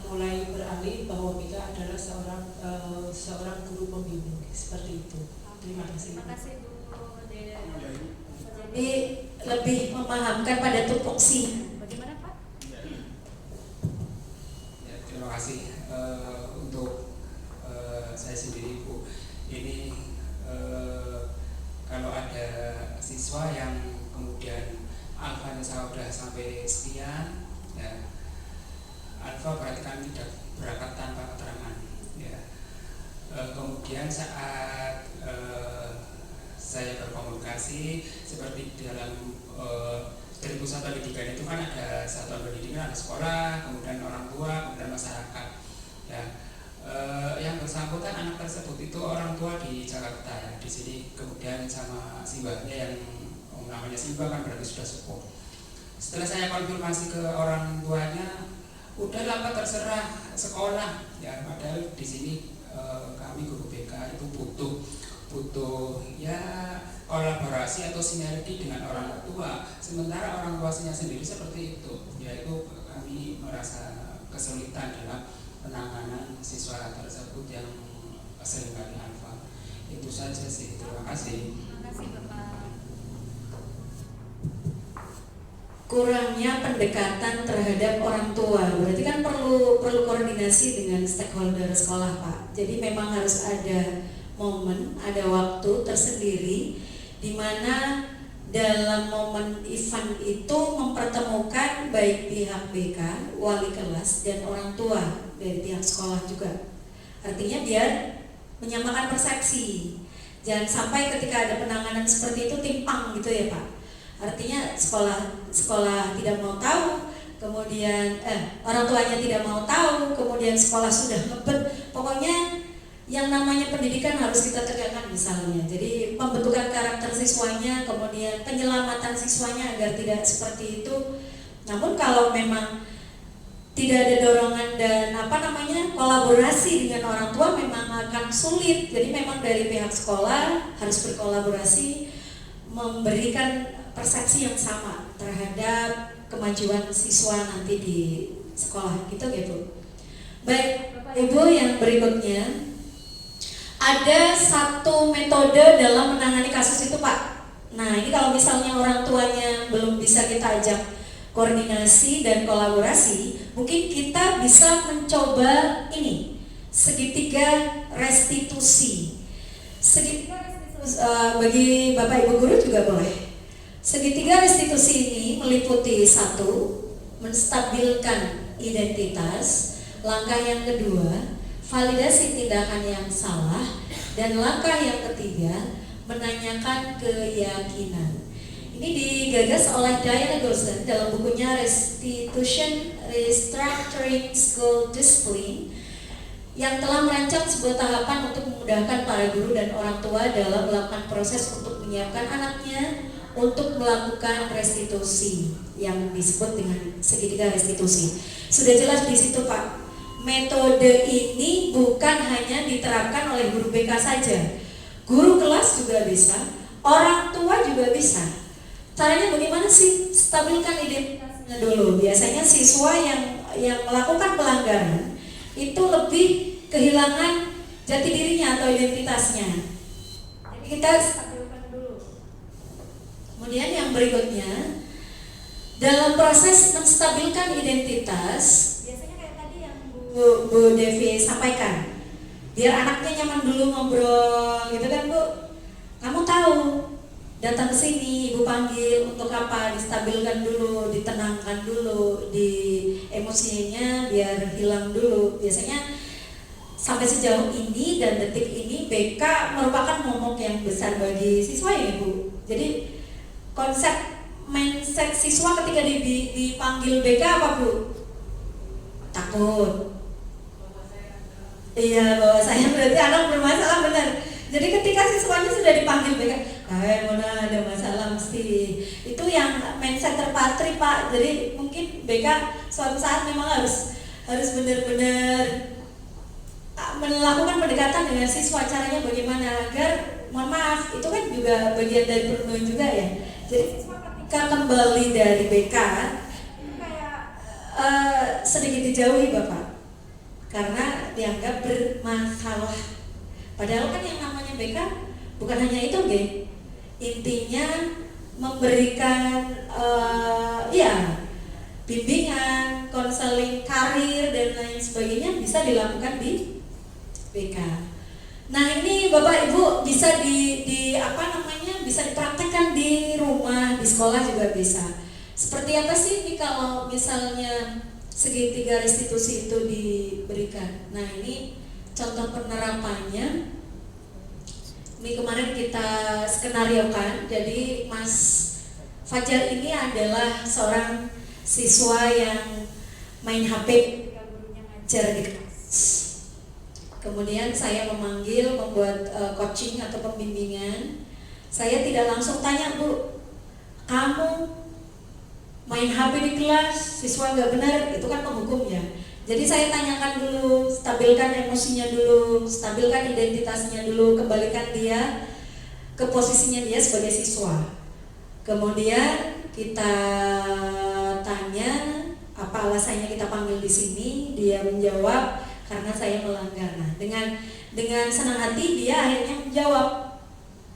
mulai beralih bahwa BK adalah seorang guru pembimbing, seperti itu. Terima kasih. Terima kasih Bu Dede. Jadi lebih memahamkan pada tupoksi. Bagaimana Pak? Ya, terima kasih untuk saya sendiri Bu. Ini kalau ada siswa yang kemudian alfanya sudah sampai sekian, ya, alfa berarti kan tidak berangkat tanpa keterangan. Ya. Kemudian saat saya berkomunikasi seperti dalam dari pusat pendidikan itu kan ada satuan pendidikan, ada sekolah, kemudian orang tua, kemudian masyarakat. Ya, yang bersangkutan anak tersebut itu orang tua di Jakarta ya, di sini kemudian sama simbahnya yang namanya simbah kan berarti sudah sepuh. Setelah saya konfirmasi ke orang tuanya, udahlah Pak terserah sekolah ya, padahal di sini kami guru BK itu butuh ya kolaborasi atau sinergi dengan orang tua, sementara orang tuanya sendiri seperti itu, yaitu kami merasa kesulitan dalam penanganan siswa tersebut yang seringkali alfa. Itu saja sih, terima kasih. Terima kasih Bapak. Kurangnya pendekatan terhadap orang tua, berarti kan perlu koordinasi dengan stakeholder sekolah Pak. Jadi memang harus ada momen, ada waktu tersendiri di mana dalam momen event itu mempertemukan baik pihak BK, wali kelas dan orang tua dari pihak sekolah juga. Artinya biar menyamakan persepsi. Jangan sampai ketika ada penanganan seperti itu timpang gitu ya Pak. Artinya sekolah tidak mau tahu, kemudian orang tuanya tidak mau tahu, kemudian sekolah sudah ngebet. Pokoknya yang namanya pendidikan harus kita tegakkan misalnya. Jadi pembentukan karakter siswanya, kemudian penyelamatan siswanya agar tidak seperti itu. Namun kalau memang tidak ada dorongan dan kolaborasi dengan orang tua memang akan sulit. Jadi memang dari pihak sekolah harus berkolaborasi, memberikan persepsi yang sama terhadap kemajuan siswa nanti di sekolah gitu. Baik, Ibu, yang berikutnya ada satu metode dalam menangani kasus itu Pak, Nah, ini kalau misalnya orang tuanya belum bisa kita ajak koordinasi dan kolaborasi, mungkin kita bisa mencoba ini, segitiga restitusi. Segitiga restitusi bagi Bapak Ibu guru juga boleh. Segitiga restitusi ini meliputi satu, menstabilkan identitas. Langkah yang kedua, validasi tindakan yang salah. Dan langkah yang ketiga, menanyakan keyakinan. Ini digagas oleh Diana Gosden dalam bukunya Restitution Restructuring School Discipline, yang telah merancang sebuah tahapan untuk memudahkan para guru dan orang tua dalam melakukan proses untuk menyiapkan anaknya untuk melakukan restitusi yang disebut dengan segitiga restitusi. Sudah jelas di situ Pak. Metode ini bukan hanya diterapkan oleh guru BK saja. Guru kelas juga bisa, orang tua juga bisa. Caranya bagaimana sih? Stabilkan identitasnya dulu. Biasanya siswa yang melakukan pelanggaran itu lebih kehilangan jati dirinya atau identitasnya. Jadi kita stabilkan dulu. Kemudian yang berikutnya, dalam proses menstabilkan identitas, biasanya kayak tadi yang Bu Devi sampaikan, biar anaknya nyaman dulu ngobrol gitu kan Bu. Kamu tahu, datang ke sini Ibu panggil untuk apa? Distabilkan dulu, ditenangkan dulu, di emosinya biar hilang dulu. Biasanya sampai sejauh ini dan detik ini BK merupakan momok yang besar bagi siswa ya Bu. Jadi konsep mindset siswa ketika dipanggil BK apa Bu? Takut. Iya, bahwa saya berarti anak bermasalah, benar. Jadi ketika siswanya sudah dipanggil BK, mana ada masalah mesti. Itu yang mindset terpatri Pak. Jadi mungkin BK suatu saat memang harus benar-benar melakukan pendekatan dengan siswa. Caranya bagaimana agar, mohon maaf, itu kan juga bagian dari perenungan juga ya. Jadi siswa ketika kembali dari BK itu kayak sedikit dijauhi Bapak, karena dianggap bermasalah. Padahal kan yang namanya BK bukan hanya itu, intinya memberikan bimbingan, konseling karir dan lain sebagainya bisa dilakukan di BK. Nah ini Bapak Ibu bisa bisa dipraktekkan di rumah, di sekolah juga bisa. Seperti apa sih ini kalau misalnya segitiga restitusi itu diberikan? Nah ini contoh penerapannya. Ini kemarin kita skenariokan. Jadi Mas Fajar ini adalah seorang siswa yang main HP ketika gurunya ngajar di kelas. Kemudian saya membuat coaching atau pembimbingan. Saya tidak langsung tanya, Bu, kamu main HP di kelas, siswa nggak benar, itu kan penghukum ya. Jadi saya tanyakan dulu, stabilkan emosinya dulu, stabilkan identitasnya dulu, kembalikan dia ke posisinya dia sebagai siswa. Kemudian kita tanya apa alasannya kita panggil di sini, dia menjawab karena saya melanggar. Nah, dengan senang hati dia akhirnya menjawab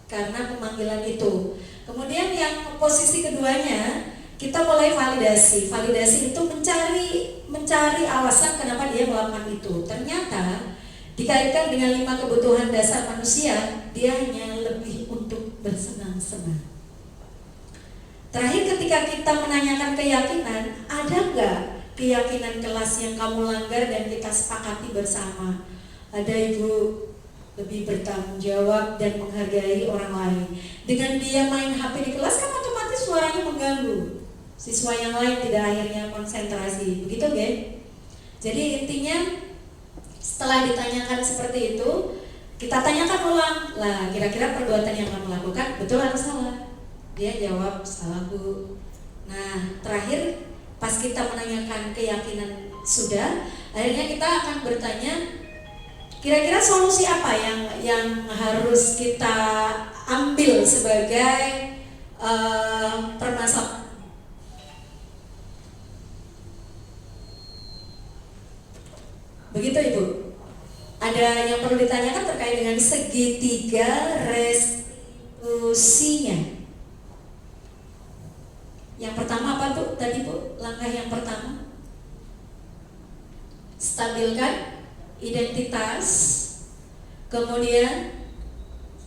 karena pemanggilan itu. Kemudian yang posisi keduanya kita mulai validasi. Validasi itu mencari alasan kenapa dia melakukan itu. Ternyata dikaitkan dengan 5 kebutuhan dasar manusia, dia hanya lebih untuk bersenang-senang. Terakhir ketika kita menanyakan keyakinan, ada nggak keyakinan kelas yang kamu langgar dan kita sepakati bersama? Ada Ibu, lebih bertanggung jawab dan menghargai orang lain. Dengan dia main HP di kelas kan otomatis suaranya mengganggu. Siswa yang lain tidak akhirnya konsentrasi. Begitu, Jadi intinya setelah ditanyakan seperti itu, kita tanyakan ulang. Lah, kira-kira perbuatan yang kamu lakukan betul atau salah? Dia jawab, salah Bu. Nah, terakhir pas kita menanyakan keyakinan sudah, akhirnya kita akan bertanya, kira-kira solusi apa yang harus kita ambil sebagai permasalahan. Begitu Ibu. Ada yang perlu ditanyakan terkait dengan segitiga restitusinya. Yang pertama apa tuh tadi Bu? Langkah yang pertama, stabilkan identitas, kemudian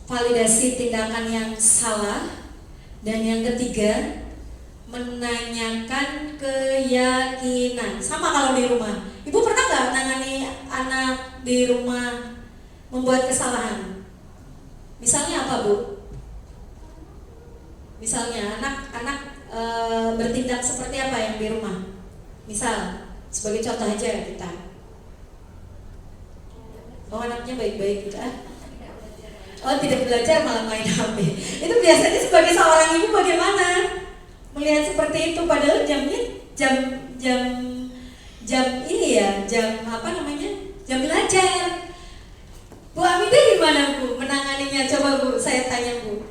validasi tindakan yang salah, dan yang ketiga menanyakan keyakinan. Sama kalau di rumah, Ibu pernah nggak nangani anak di rumah membuat kesalahan? Misalnya apa Bu? Misalnya anak-anak bertindak seperti apa yang di rumah? Misal, sebagai contoh aja kita. Oh, anaknya baik-baik gitu. Oh, tidak belajar malah main HP. Itu biasanya sebagai seorang ibu bagaimana melihat seperti itu? Padahal jamnya jam ini ya, jam apa namanya? Jam belajar. Bu Amida gimana Bu menanganinya? Coba Bu, saya tanya Bu.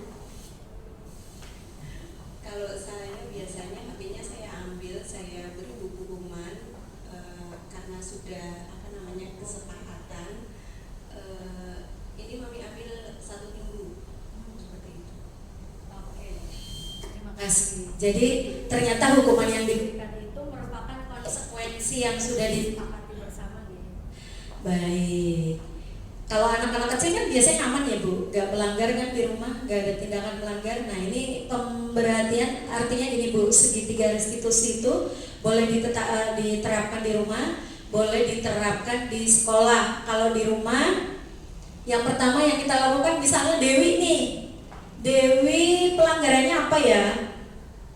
Kalau saya biasanya HP-nya saya ambil, saya beri hukuman karena sudah kesepakatan. Ini mami ambil 1 minggu seperti itu. Oke, terima kasih. Jadi ternyata hukuman yang diberikan itu merupakan konsekuensi yang sudah disepakati bersama gitu. Baik. Kalau anak-anak kecil kan biasanya aman ya Bu, gak melanggar kan di rumah, gak ada tindakan melanggar. Nah ini pemberhentian artinya gini Bu, segitiga restitusi itu boleh diterapkan di rumah, boleh diterapkan di sekolah. Kalau di rumah, yang pertama yang kita lakukan misalnya Dewi nih, Dewi pelanggarannya apa ya?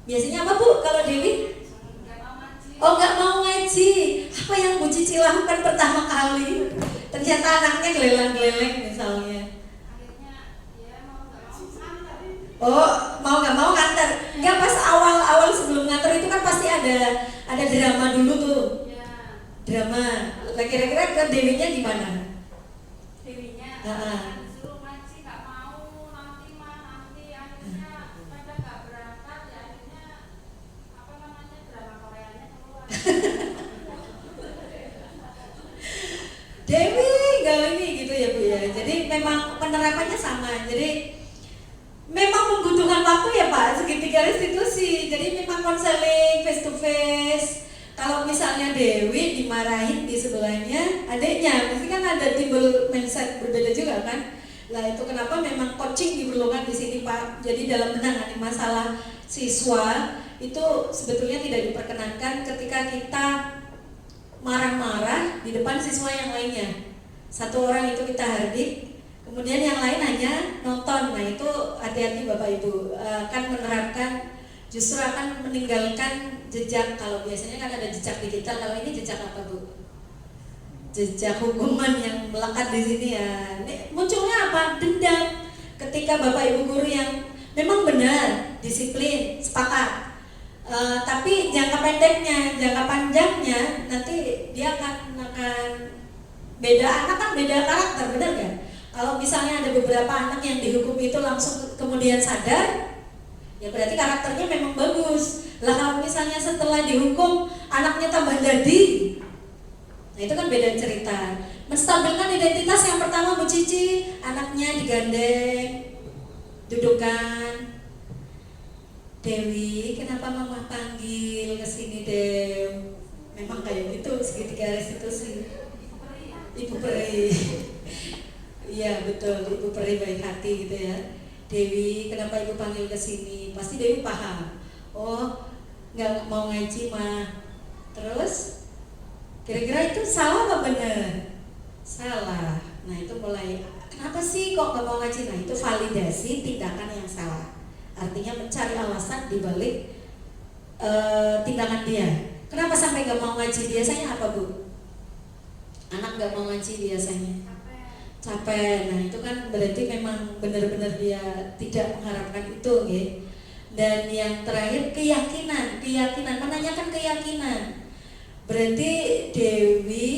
Biasanya apa Bu kalau Dewi? Oh nggak mau ngaji. Apa yang Bu Cici lakukan pertama kali? Ternyata anaknya geleng-geleng misalnya. Oh mau nggak mau nganter? Nggak, pas awal sebelum nganter itu kan pasti ada drama dulu tuh. Drama. Nah, kira-kira ke Dewinya gimana? Dewinya disuruh ngaji nggak mau, nanti akhirnya pada nggak berangkat, ya akhirnya drama Koreanya keluar. Dewi nggak ini gitu ya Bu ya. Jadi memang penerapannya sama. Jadi memang membutuhkan waktu ya Pak, segitiga restitusi. Jadi memang konseling face to face. Kalau misalnya Dewi dimarahin di sebelahnya adiknya, pasti kan ada timbul mindset berbeda juga kan. Nah itu kenapa memang coaching diperlukan di sini Pak. Jadi dalam menangani masalah siswa itu sebetulnya tidak diperkenankan ketika kita marah-marah di depan siswa yang lainnya. Satu orang itu kita hardik, kemudian yang lain hanya nonton. Nah itu hati-hati Bapak Ibu, akan menerapkan, justru akan meninggalkan jejak. Kalau biasanya kan ada jejak digital, kalau ini jejak apa Bu? Jejak hukuman yang melekat di sini ya. Munculnya apa? Dendam. Ketika Bapak Ibu guru yang memang benar, disiplin, sepakat. Tapi jangka pendeknya, jangka panjangnya nanti dia akan beda. Anak kan beda karakter, benar kan? Kalau misalnya ada beberapa anak yang dihukum itu langsung kemudian sadar, ya berarti karakternya memang bagus. Lah kalau misalnya setelah dihukum anaknya tambah jadi, nah itu kan beda cerita. Menstabilkan identitas yang pertama Bu Cici, anaknya digandeng, dudukkan. Dewi, kenapa mama panggil ke sini Dew? Memang kayak gitu, segitiga restitusi. Ibu peri. Iya betul, Ibu peri baik hati gitu ya. Dewi, kenapa Ibu panggil ke sini? Pasti Dewi paham. Oh, nggak mau ngaji mah. Terus, kira-kira itu salah apa benar? Salah. Nah itu mulai, kenapa sih kok nggak mau ngaji? Nah itu validasi tindakan yang salah. Artinya mencari alasan dibalik tindakan dia. Kenapa sampai nggak mau ngaji? Biasanya apa Bu? Anak nggak mau ngaji biasanya capek. Nah itu kan berarti memang benar-benar dia tidak mengharapkan itu, ya. Dan yang terakhir keyakinan, menanyakan keyakinan. Berarti Dewi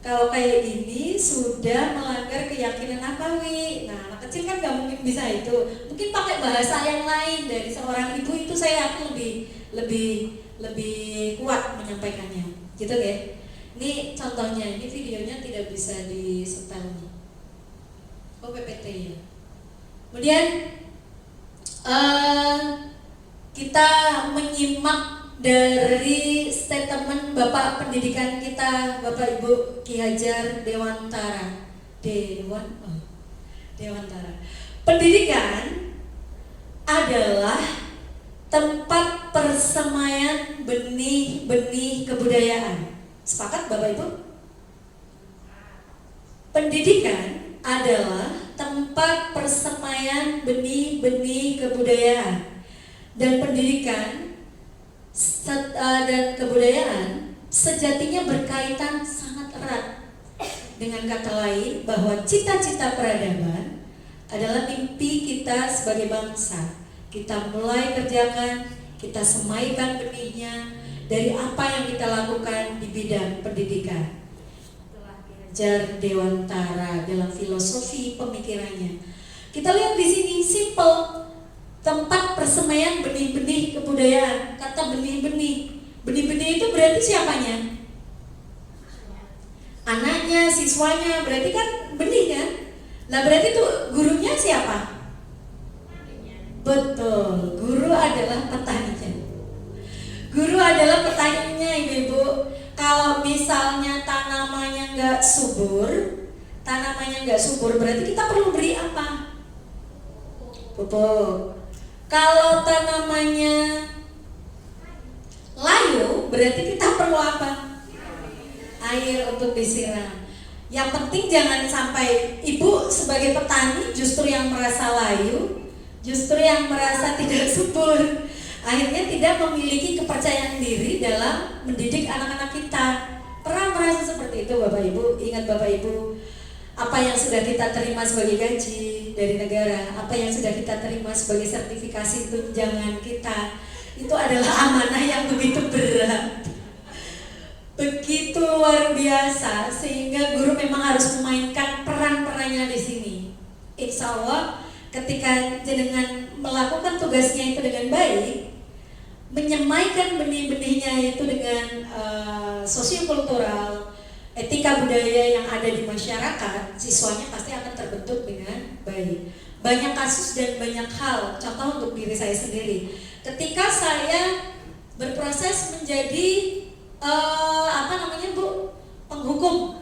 kalau kayak gini sudah melanggar keyakinan Nabawi. Nah anak kecil kan nggak mungkin bisa itu. Mungkin pakai bahasa yang lain dari seorang ibu itu saya yakin lebih kuat menyampaikannya, gitu ya. Ini contohnya, ini videonya tidak bisa disetel. Oh PPT ya. Kemudian kita menyimak dari statement Bapak Pendidikan kita, Bapak Ibu Ki Hajar Dewantara. Dewantara. Pendidikan adalah tempat persemaian benih-benih kebudayaan. Sepakat Bapak Ibu? Pendidikan adalah tempat persemaian benih-benih kebudayaan. Dan pendidikan dan kebudayaan sejatinya berkaitan sangat erat. Dengan kata lain, bahwa cita-cita peradaban adalah mimpi kita sebagai bangsa. Kita mulai kerjakan, kita semaikan benihnya dari apa yang kita lakukan di bidang pendidikan. Itulah Ki Hajar Dewantara dalam filosofi pemikirannya. Kita lihat di sini simple. Tempat persemaian benih-benih kebudayaan. Kata benih-benih. Benih-benih itu berarti siapanya? Anaknya, siswanya, berarti kan benih kan? Nah berarti itu gurunya siapa? Betul, guru adalah petaninya. Guru adalah petaninya Ibu-Ibu. Kalau misalnya tanamannya nggak subur, berarti kita perlu beri apa? Pupuk. Kalau tanamannya layu, berarti kita perlu apa? Air untuk disiram. Yang penting jangan sampai Ibu sebagai petani justru yang merasa layu, justru yang merasa tidak subur, akhirnya tidak memiliki kepercayaan diri dalam mendidik anak-anak kita. Pernah merasa seperti itu Bapak Ibu? Ingat Bapak Ibu, apa yang sudah kita terima sebagai gaji dari negara, apa yang sudah kita terima sebagai sertifikasi tunjangan kita, itu adalah amanah yang begitu berat, begitu luar biasa, sehingga guru memang harus memainkan peran-perannya di sini. Insya Allah ketika jenengan melakukan tugasnya itu dengan baik, menyemaikan benih-benihnya itu dengan sosiokultural, etika budaya yang ada di masyarakat, siswanya pasti akan terbentuk dengan baik. Banyak kasus dan banyak hal, contoh untuk diri saya sendiri. Ketika saya berproses menjadi Bu, penghukum,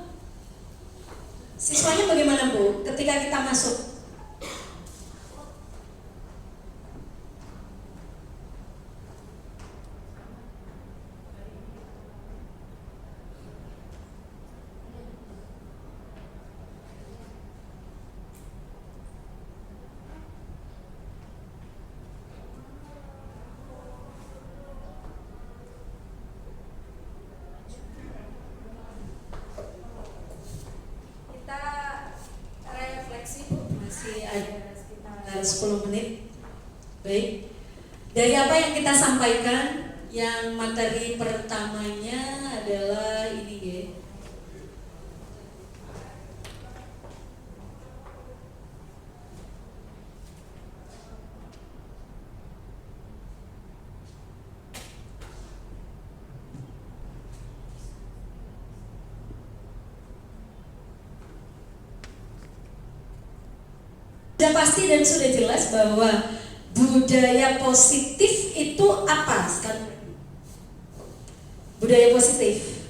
siswanya bagaimana Bu? Ketika kita masuk, sekitar 10 menit. Baik. Dari apa yang kita sampaikan, yang materi pertamanya adalah ini ya. Sudah pasti dan sudah jelas bahwa budaya positif itu apa sekarang? Budaya positif.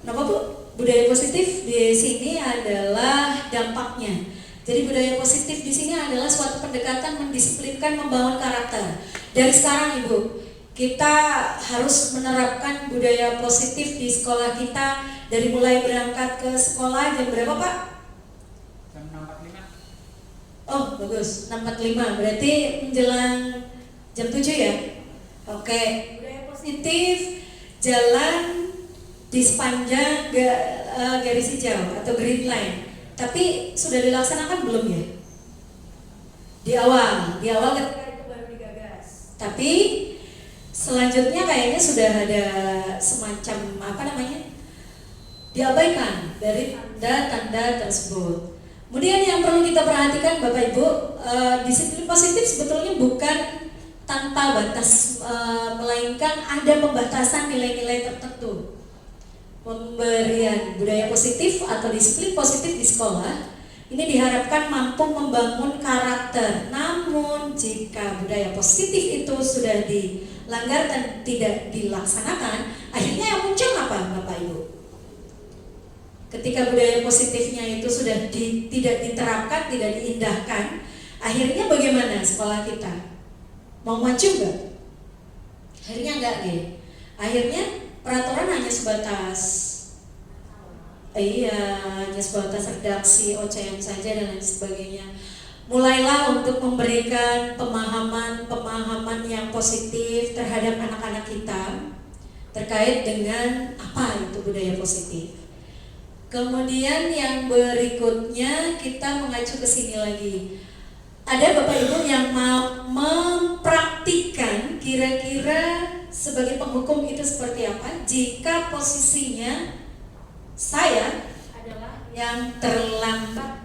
Kenapa Bu? Budaya positif di sini adalah dampaknya. Jadi budaya positif di sini adalah suatu pendekatan mendisiplinkan, membangun karakter. Dari sekarang Ibu, kita harus menerapkan budaya positif di sekolah kita. Dari mulai berangkat ke sekolah jam berapa Pak? Jam 6.45. Oh bagus, 6.45, berarti menjelang jam 7 ya? Oke, budaya positif jalan di sepanjang garis hijau atau green line. Tapi sudah dilaksanakan belum ya? Di awal ketika itu baru digagas. Tapi selanjutnya kayaknya sudah ada semacam diabaikan dari tanda-tanda tersebut. Kemudian yang perlu kita perhatikan Bapak Ibu, disiplin positif sebetulnya bukan tanpa batas, melainkan ada pembatasan nilai-nilai tertentu. Pemberian budaya positif atau disiplin positif di sekolah Ini diharapkan mampu membangun karakter. Namun jika budaya positif itu sudah dilanggar dan tidak dilaksanakan, akhirnya yang muncul apa Bapak Ibu? Ketika budaya positifnya itu sudah tidak diterapkan, tidak diindahkan, akhirnya bagaimana sekolah kita? Mau maju nggak? Akhirnya enggak deh. Akhirnya peraturan hanya sebatas hanya sebatas redaksi, ocehan saja dan lain sebagainya. Mulailah untuk memberikan pemahaman yang positif terhadap anak-anak kita terkait dengan apa itu budaya positif. Kemudian yang berikutnya kita mengacu ke sini lagi. Ada Bapak Ibu yang mau mempraktikkan kira-kira sebagai penghukum itu seperti apa jika posisinya saya adalah yang terlambat.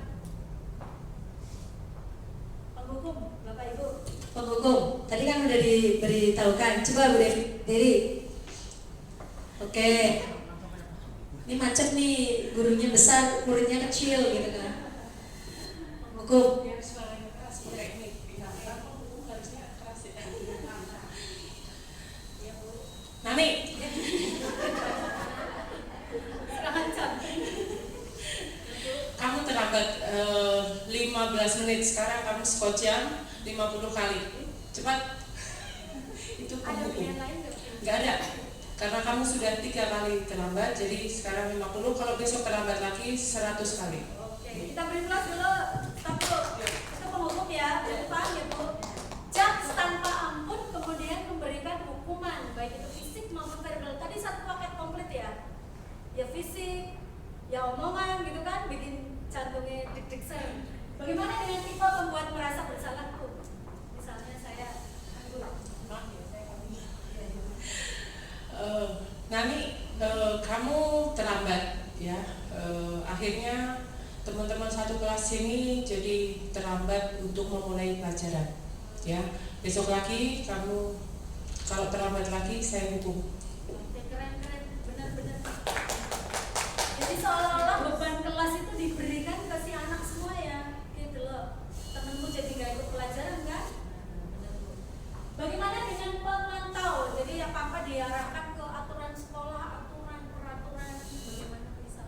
Penghukum, Bapak Ibu. Penghukum, tadi kan udah diberitahukan. Coba Bu Dewi. Oke. Ini macam nih, gurunya besar, muridnya kecil gitu kan. Penghukum. Nani. Kamu terlambat 15 menit, sekarang kamu skor jam 50 kali. Cepat. Itu penghukum. Nggak ada. Karena kamu sudah 3 kali terlambat, jadi sekarang 50. Kalau besok terlambat lagi 100 kali. Oke, kita beri kelas dulu. Stop dulu. Itu penghukum ya, paham ya Bu? Judge tanpa ampun kemudian memberikan hukuman, baik itu fisik maupun verbal. Tadi satu paket komplit ya. Ya fisik, ya omongan gitu kan, bikin jantungnya deg-deg sen. Bagaimana dengan tipe membuat merasa bersalah Bu? Misalnya saya Nani, kamu terlambat ya. Akhirnya teman-teman satu kelas ini jadi terlambat untuk memulai pelajaran ya. Besok lagi kamu kalau terlambat lagi saya hukum. Keren, benar-benar. Jadi seolah-olah beban kelas itu diberikan ke si anak semua ya, gitu loh. Temenmu jadi nggak ikut pelajaran kan? Bagaimana dengan pemantau? Jadi apa-apa diarahkan ke aturan sekolah, peraturan, bagaimana bisa?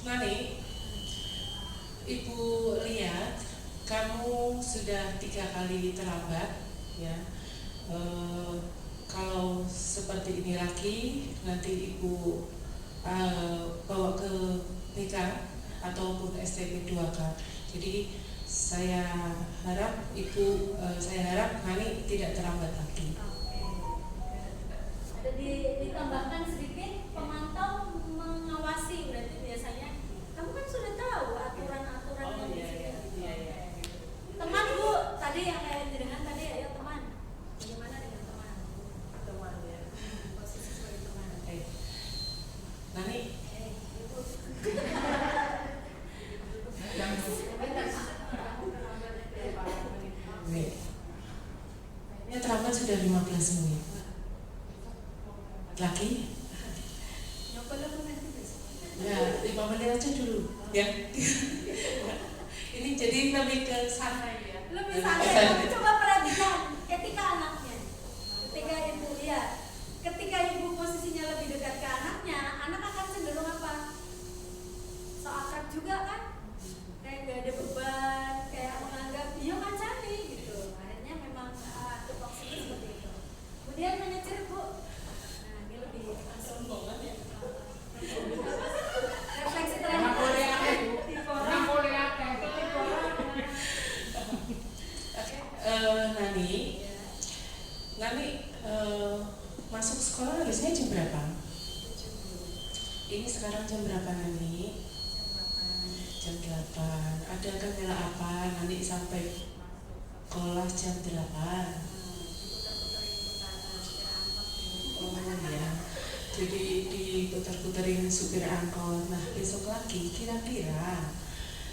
Nani, Ibu lihat kamu sudah 3 kali terlambat ya. Kalau seperti ini lagi nanti Ibu bawa ke nikah ataupun STP 2K. Jadi saya harap Nani tidak terlambat lagi. Ada ditambahkan sedikit, pemantau mengawasi, berarti biasanya kamu kan sudah tahu aturan-aturan yang di sini. Teman Bu, tadi yang kayak dengan tadi ayo teman. Bagaimana dengan teman? Teman ya. Posisi sebagai teman. Nani. Ibu. Ini terlambat sudah 15 menit. Lagi? Ya, 5 menit aja dulu. Ya. Ini jadi lebih ke santai ya. Lebih santai. Kamu coba perhatikan ketika anaknya. Ketika ibu posisinya lebih dekat ke anaknya, anak akan cenderung apa? So akrab juga kan? Kayak gak ada beban, kayak menganggap iya kan cari gitu. Akhirnya memang tupoksinya seperti itu. Kemudian manajer Bu. Nah ini lebih langsung ya. Refleksi terakhir. Nani masuk sekolah harusnya jam berapa? Ini sekarang jam berapa Nani? Jam 8. Ada kendala apa Nani sampai sekolah jam 8? Oh ya. Jadi diputar-putarin supir angkot. Nah besok lagi kira-kira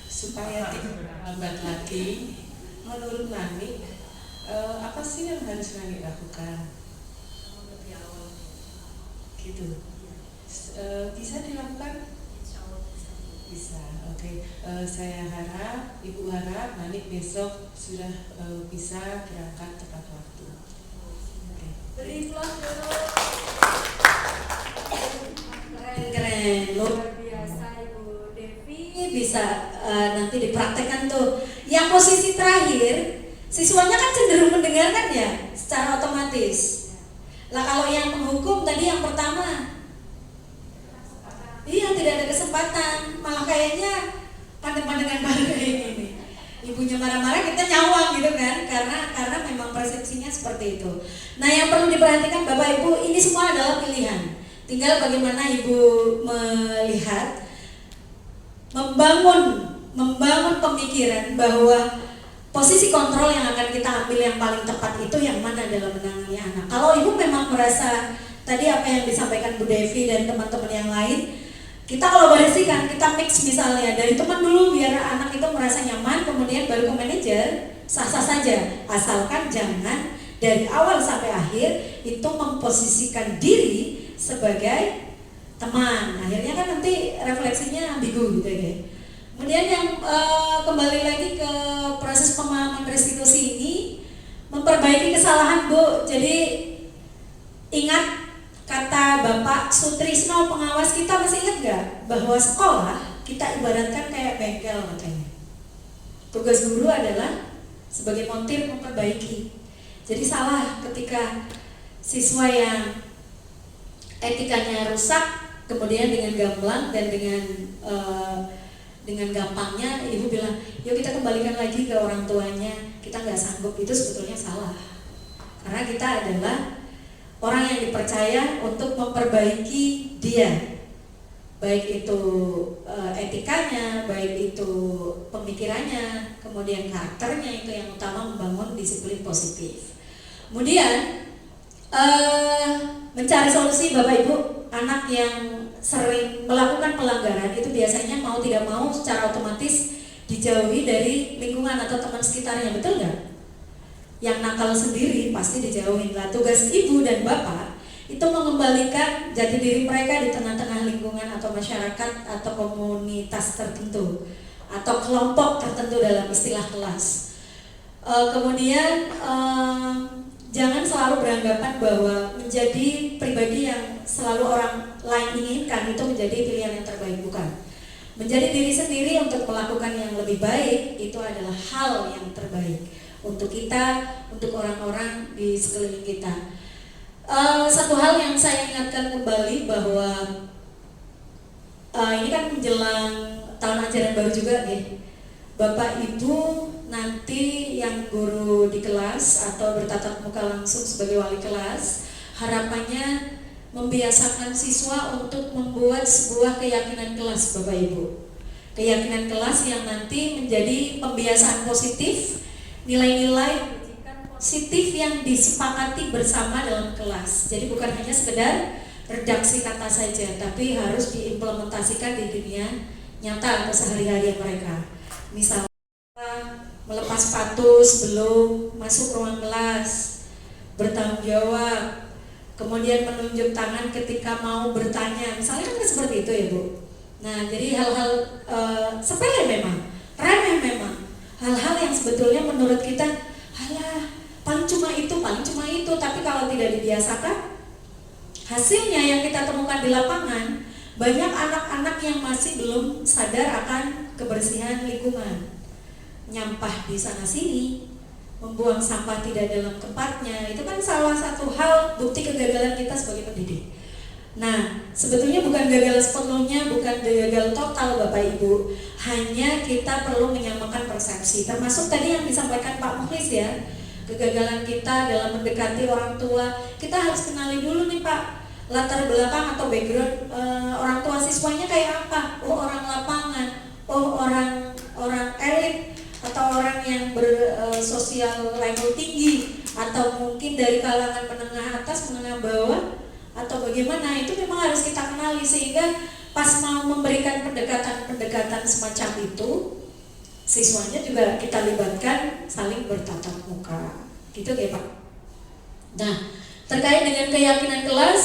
supaya tidak lambat lagi, menurut Nani apa sih yang harus Nani lakukan? Gitu. Bisa dilakukan? Bisa, oke. Saya harap, Ibu harap nanti besok sudah bisa berangkat tepat waktu. Oke. Beri applause dulu. Keren, luar biasa Ibu Devi, bisa nanti dipraktekkan tuh. Yang posisi terakhir, siswanya kan cenderung mendengarkan ya, secara otomatis. Lah kalau yang menghukum tadi yang pertama, iya tidak ada kesempatan, malah kayaknya pandang-pandangan baru kayak gini. Ibunya marah-marah kita nyawang gitu kan, karena memang persepsinya seperti itu. Nah yang perlu diperhatikan Bapak Ibu, ini semua adalah pilihan. Tinggal bagaimana Ibu melihat, membangun pemikiran bahwa posisi kontrol yang akan kita ambil yang paling tepat itu yang mana dalam menangani anak. Kalau Ibu memang merasa tadi apa yang disampaikan Bu Devi dan teman-teman yang lain, kita kolaborasikan, kita mix misalnya dari teman dulu biar anak itu merasa nyaman, kemudian baru ke manajer, sah-sah saja, asalkan jangan dari awal sampai akhir itu memposisikan diri sebagai teman. Akhirnya kan nanti refleksinya ambigu gitu ya. Kemudian yang kembali lagi ke proses pemahaman restitusi ini, memperbaiki kesalahan Bu. Jadi ingat kata Bapak Sutrisno pengawas kita, masih ingat gak? Bahwa sekolah kita ibaratkan kayak bengkel katanya. Tugas guru adalah sebagai montir memperbaiki. Jadi salah ketika siswa yang etikanya rusak, kemudian dengan gamblang dan dengan gampangnya ibu bilang, yuk kita kembalikan lagi ke orang tuanya, kita nggak sanggup. Itu sebetulnya salah, karena kita adalah orang yang dipercaya untuk memperbaiki dia, baik itu etikanya, baik itu pemikirannya, kemudian karakternya, itu yang utama, membangun disiplin positif. Kemudian mencari solusi Bapak Ibu, anak yang sering melakukan pelanggaran itu biasanya mau tidak mau secara otomatis dijauhi dari lingkungan atau teman sekitarnya, betul nggak? Yang nakal sendiri pasti dijauhin lah. Tugas ibu dan bapak itu mengembalikan jati diri mereka di tengah-tengah lingkungan atau masyarakat atau komunitas tertentu atau kelompok tertentu dalam istilah kelas. Kemudian jangan selalu beranggapan bahwa menjadi pribadi yang selalu orang lain inginkan itu menjadi pilihan yang terbaik, bukan. Menjadi diri sendiri untuk melakukan yang lebih baik itu adalah hal yang terbaik untuk kita, untuk orang-orang di sekeliling kita. Satu hal yang saya ingatkan kembali bahwa ini kan menjelang tahun ajaran baru juga nih. Bapak Ibu nanti yang guru di kelas atau bertatap muka langsung sebagai wali kelas, harapannya membiasakan siswa untuk membuat sebuah keyakinan kelas Bapak Ibu. Keyakinan kelas yang nanti menjadi pembiasaan positif, nilai-nilai positif yang disepakati bersama dalam kelas. Jadi bukan hanya sekedar redaksi kata saja, tapi harus diimplementasikan di dunia nyata atau sehari-hari mereka. Misalnya melepas sepatu sebelum masuk ruang kelas, bertanggung jawab, kemudian menunjuk tangan ketika mau bertanya, misalnya kan seperti itu ya Bu. Nah jadi hal-hal sepele memang, remeh memang, hal-hal yang sebetulnya menurut kita, halah paling cuma itu, tapi kalau tidak dibiasakan, hasilnya yang kita temukan di lapangan, banyak anak-anak yang masih belum sadar akan kebersihan lingkungan, nyampah di sana sini, membuang sampah tidak dalam tempatnya. Itu kan salah satu hal bukti kegagalan kita sebagai pendidik. Nah, sebetulnya bukan gagal sepenuhnya, bukan gagal total Bapak Ibu, hanya kita perlu menyamakan persepsi. Termasuk tadi yang disampaikan Pak Mukhlis ya, kegagalan kita dalam mendekati orang tua. Kita harus kenali dulu nih Pak, latar belakang atau background orang tua siswanya kayak apa. Oh orang lapangan, oh orang elit, atau orang yang bersosial level tinggi, atau mungkin dari kalangan menengah atas, menengah bawah, atau bagaimana, itu memang harus kita kenali sehingga pas mau memberikan pendekatan semacam itu, siswanya juga kita libatkan saling bertatap muka, gitu ya Pak. Nah, terkait dengan keyakinan kelas,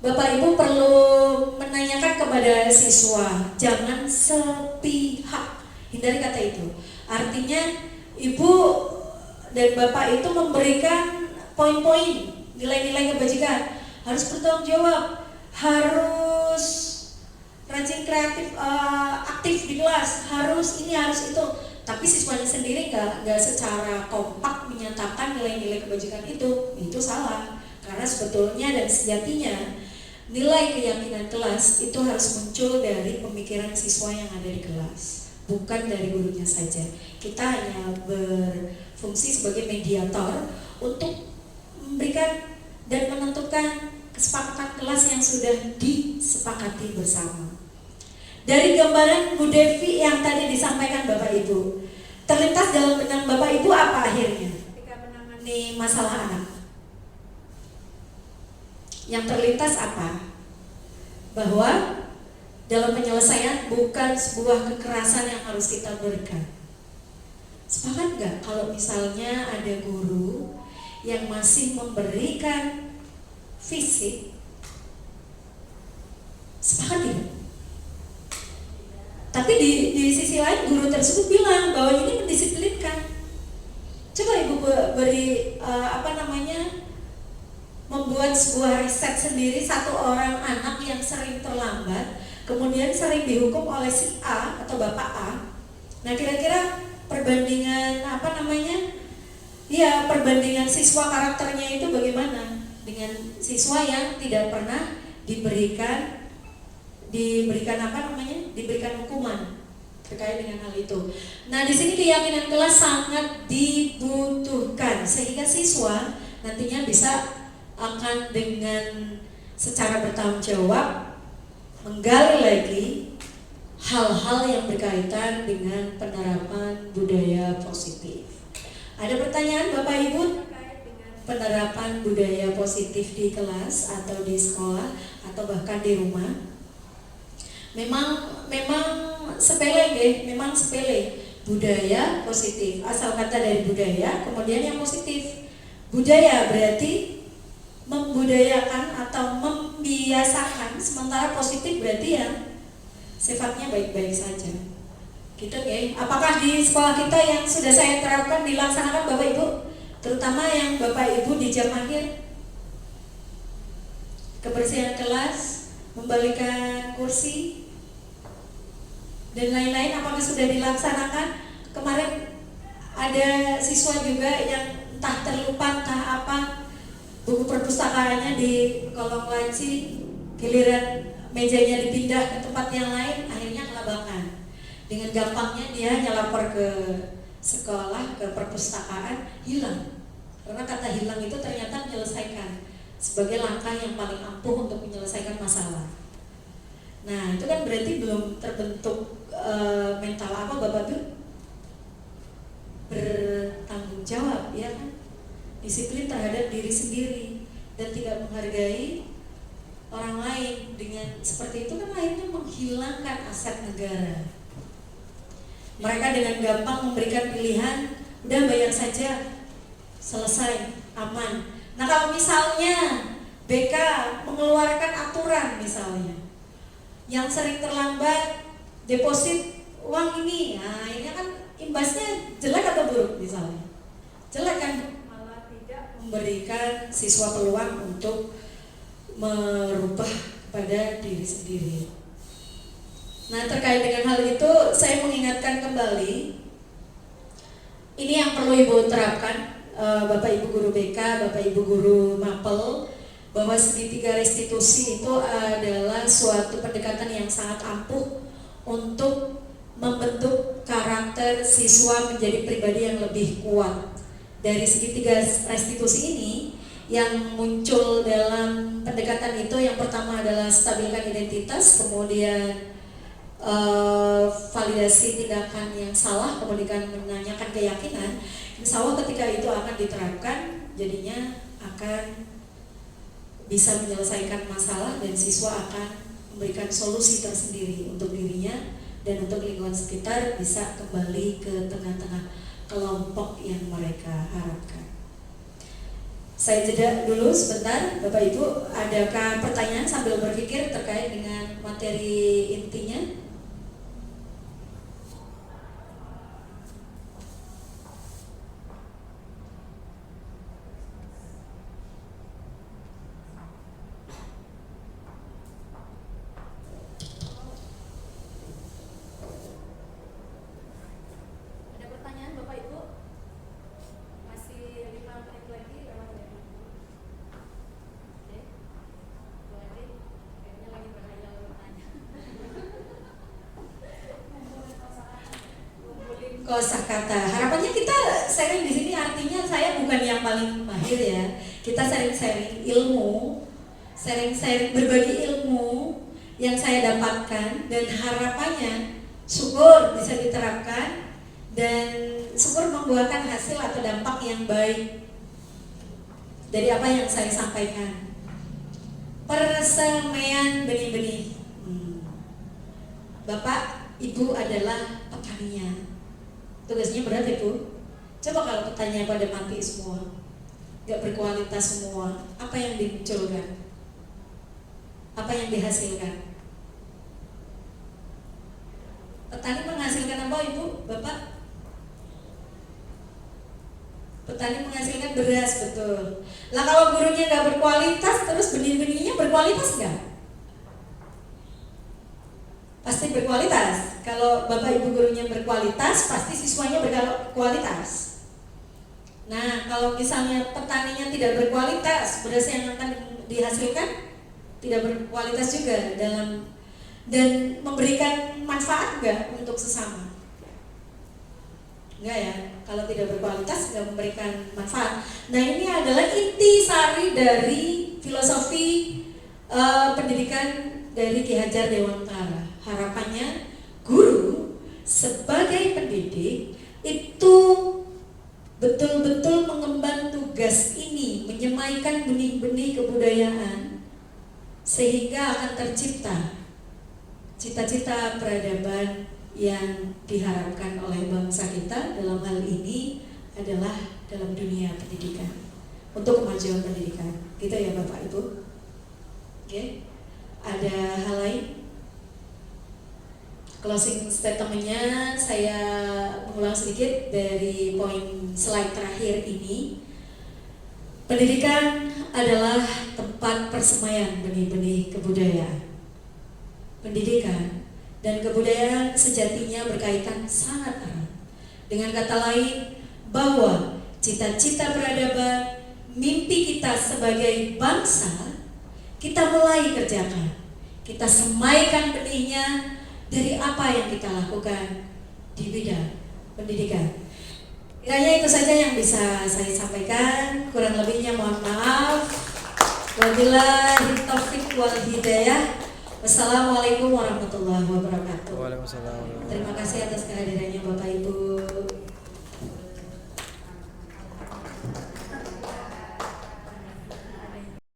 Bapak Ibu perlu menanyakan kepada kepada siswa, jangan sepihak. Hindari kata itu. Artinya ibu dan bapak itu memberikan poin-poin, nilai-nilai kebajikan. Harus bertanggung jawab, harus rajin, kreatif, aktif di kelas, harus ini, harus itu. Tapi siswanya sendiri nggak secara kompak menyatakan nilai-nilai kebajikan itu salah. Karena sebetulnya dan sejatinya nilai keyakinan kelas itu harus muncul dari pemikiran siswa yang ada di kelas, bukan dari gurunya saja. Kita hanya berfungsi sebagai mediator untuk memberikan dan menentukan kesepakatan kelas yang sudah disepakati bersama. Dari gambaran Bu Devi yang tadi disampaikan Bapak Ibu, terlintas dalam benak Bapak Ibu apa akhirnya ketika menangani masalah anak? Yang terlintas apa? Bahwa dalam penyelesaian bukan sebuah kekerasan yang harus kita berikan. Sepakat nggak kalau misalnya ada guru yang masih memberikan fisik? Sepakat tidak? Tapi di sisi lain guru tersebut bilang bahwa ini mendisiplinkan. Coba Ibu beri membuat sebuah riset sendiri, satu orang anak yang sering terlambat kemudian sering dihukum oleh si A atau Bapak A. Nah, kira-kira perbandingan perbandingan siswa karakternya itu bagaimana dengan siswa yang tidak pernah diberikan hukuman terkait dengan hal itu. Nah, di sini keyakinan kelas sangat dibutuhkan sehingga siswa nantinya bisa akan dengan secara bertanggung jawab menggali lagi hal-hal yang berkaitan dengan penerapan budaya positif. Ada pertanyaan Bapak Ibu terkait dengan penerapan budaya positif di kelas atau di sekolah atau bahkan di rumah? Memang sepele budaya positif. Asal kata dari budaya, kemudian yang positif. Budaya berarti membudayakan atau membiasakan, sementara positif berarti yang sifatnya baik-baik saja. Gitu ya. Apakah di sekolah kita yang sudah saya terapkan dilaksanakan Bapak Ibu? Terutama yang Bapak Ibu di jam akhir, kebersihan kelas, membalikan kursi dan lain-lain, apakah sudah dilaksanakan? Kemarin ada siswa juga yang entah terlupa entah apa, buku perpustakaannya di kolong laci, giliran mejanya dipindah ke tempat yang lain, akhirnya kelabakan. Dengan gampangnya dia hanya lapor ke sekolah, ke perpustakaan, hilang. Karena kata hilang itu ternyata menyelesaikan sebagai langkah yang paling ampuh untuk menyelesaikan masalah. Nah, itu kan berarti belum terbentuk mental apa Bapak Ibu? Bertanggung jawab, ya kan? Disiplin terhadap diri sendiri dan tidak menghargai orang lain. Dengan seperti itu kan akhirnya menghilangkan aset negara. Mereka dengan gampang memberikan pilihan, udah bayar saja, selesai, aman. Nah, kalau misalnya BK mengeluarkan aturan misalnya, yang sering terlambat deposit uang ini, nah ini kan imbasnya jelek atau buruk misalnya? Jelek kan? Memberikan siswa peluang untuk merubah pada diri sendiri. Nah, terkait dengan hal itu saya mengingatkan kembali, ini yang perlu Ibu terapkan, Bapak Ibu guru BK, Bapak Ibu guru Mapel, bahwa segitiga restitusi itu adalah suatu pendekatan yang sangat ampuh untuk membentuk karakter siswa menjadi pribadi yang lebih kuat. Dari segitiga restitusi ini yang muncul dalam pendekatan itu, yang pertama adalah stabilkan identitas, kemudian validasi tindakan yang salah, kemudian menanyakan keyakinan. Insya Allah ketika itu akan diterapkan, jadinya akan bisa menyelesaikan masalah dan siswa akan memberikan solusi tersendiri untuk dirinya dan untuk lingkungan sekitar, bisa kembali ke tengah-tengah kelompok yang mereka harapkan. Saya jeda dulu sebentar, Bapak Ibu, adakah pertanyaan sambil berpikir terkait dengan materi intinya? Ada pertanyaan Bapak Ibu? Masih 5 menit lagi lewat ya. Oke. Bu Adi, kayaknya lagi berhayal bertanya. Kosakata. Harapannya kita sharing di sini, artinya saya bukan yang paling mahir ya. Kita sharing-sharing ilmu, sharing-sharing berbagi ilmu yang saya dapatkan, dan harapannya syukur bisa diterapkan dan syukur membuahkan hasil atau dampak yang baik dari apa yang saya sampaikan. Persemaian benih-benih. Bapak, Ibu adalah petaninya. Tugasnya berat, Ibu. Coba kalau petaninya pada mati semua, gak berkualitas semua, apa yang dimunculkan? Apa yang dihasilkan? Petani menghasilkan apa, Ibu, Bapak? Petani menghasilkan beras, betul. Lah kalau gurunya nggak berkualitas, terus benih-benihnya berkualitas nggak? Pasti berkualitas. Kalau Bapak Ibu gurunya berkualitas, pasti siswanya berkualitas. Nah, kalau misalnya petaninya tidak berkualitas, beras yang akan dihasilkan tidak berkualitas juga dalam dan memberikan manfaat enggak untuk sesama? Enggak ya, kalau tidak berkualitas enggak memberikan manfaat. Nah, ini adalah inti sari dari filosofi pendidikan dari Ki Hajar Dewantara. Harapannya guru sebagai pendidik itu betul-betul mengemban tugas ini, menyemaikan benih-benih kebudayaan sehingga akan tercipta cita-cita peradaban yang diharapkan oleh bangsa kita. Dalam hal ini adalah dalam dunia pendidikan, untuk kemajuan pendidikan. Gitu ya Bapak Ibu. Oke. Ada hal lain? Closing statement-nya saya mengulang sedikit dari poin slide terakhir ini. Pendidikan adalah tempat persemaian benih-benih kebudayaan. Pendidikan dan kebudayaan sejatinya berkaitan sangat erat. Dengan kata lain, bahwa cita-cita peradaban, mimpi kita sebagai bangsa, kita mulai kerjakan. Kita semaikan benihnya dari apa yang kita lakukan di bidang pendidikan. Kiranya itu saja yang bisa saya sampaikan. Kurang lebihnya mohon maaf. Wabillahi taufiq wal hidayah. Wassalamualaikum warahmatullahi wabarakatuh. Waalaikumsalam. Terima kasih atas kehadirannya Bapak.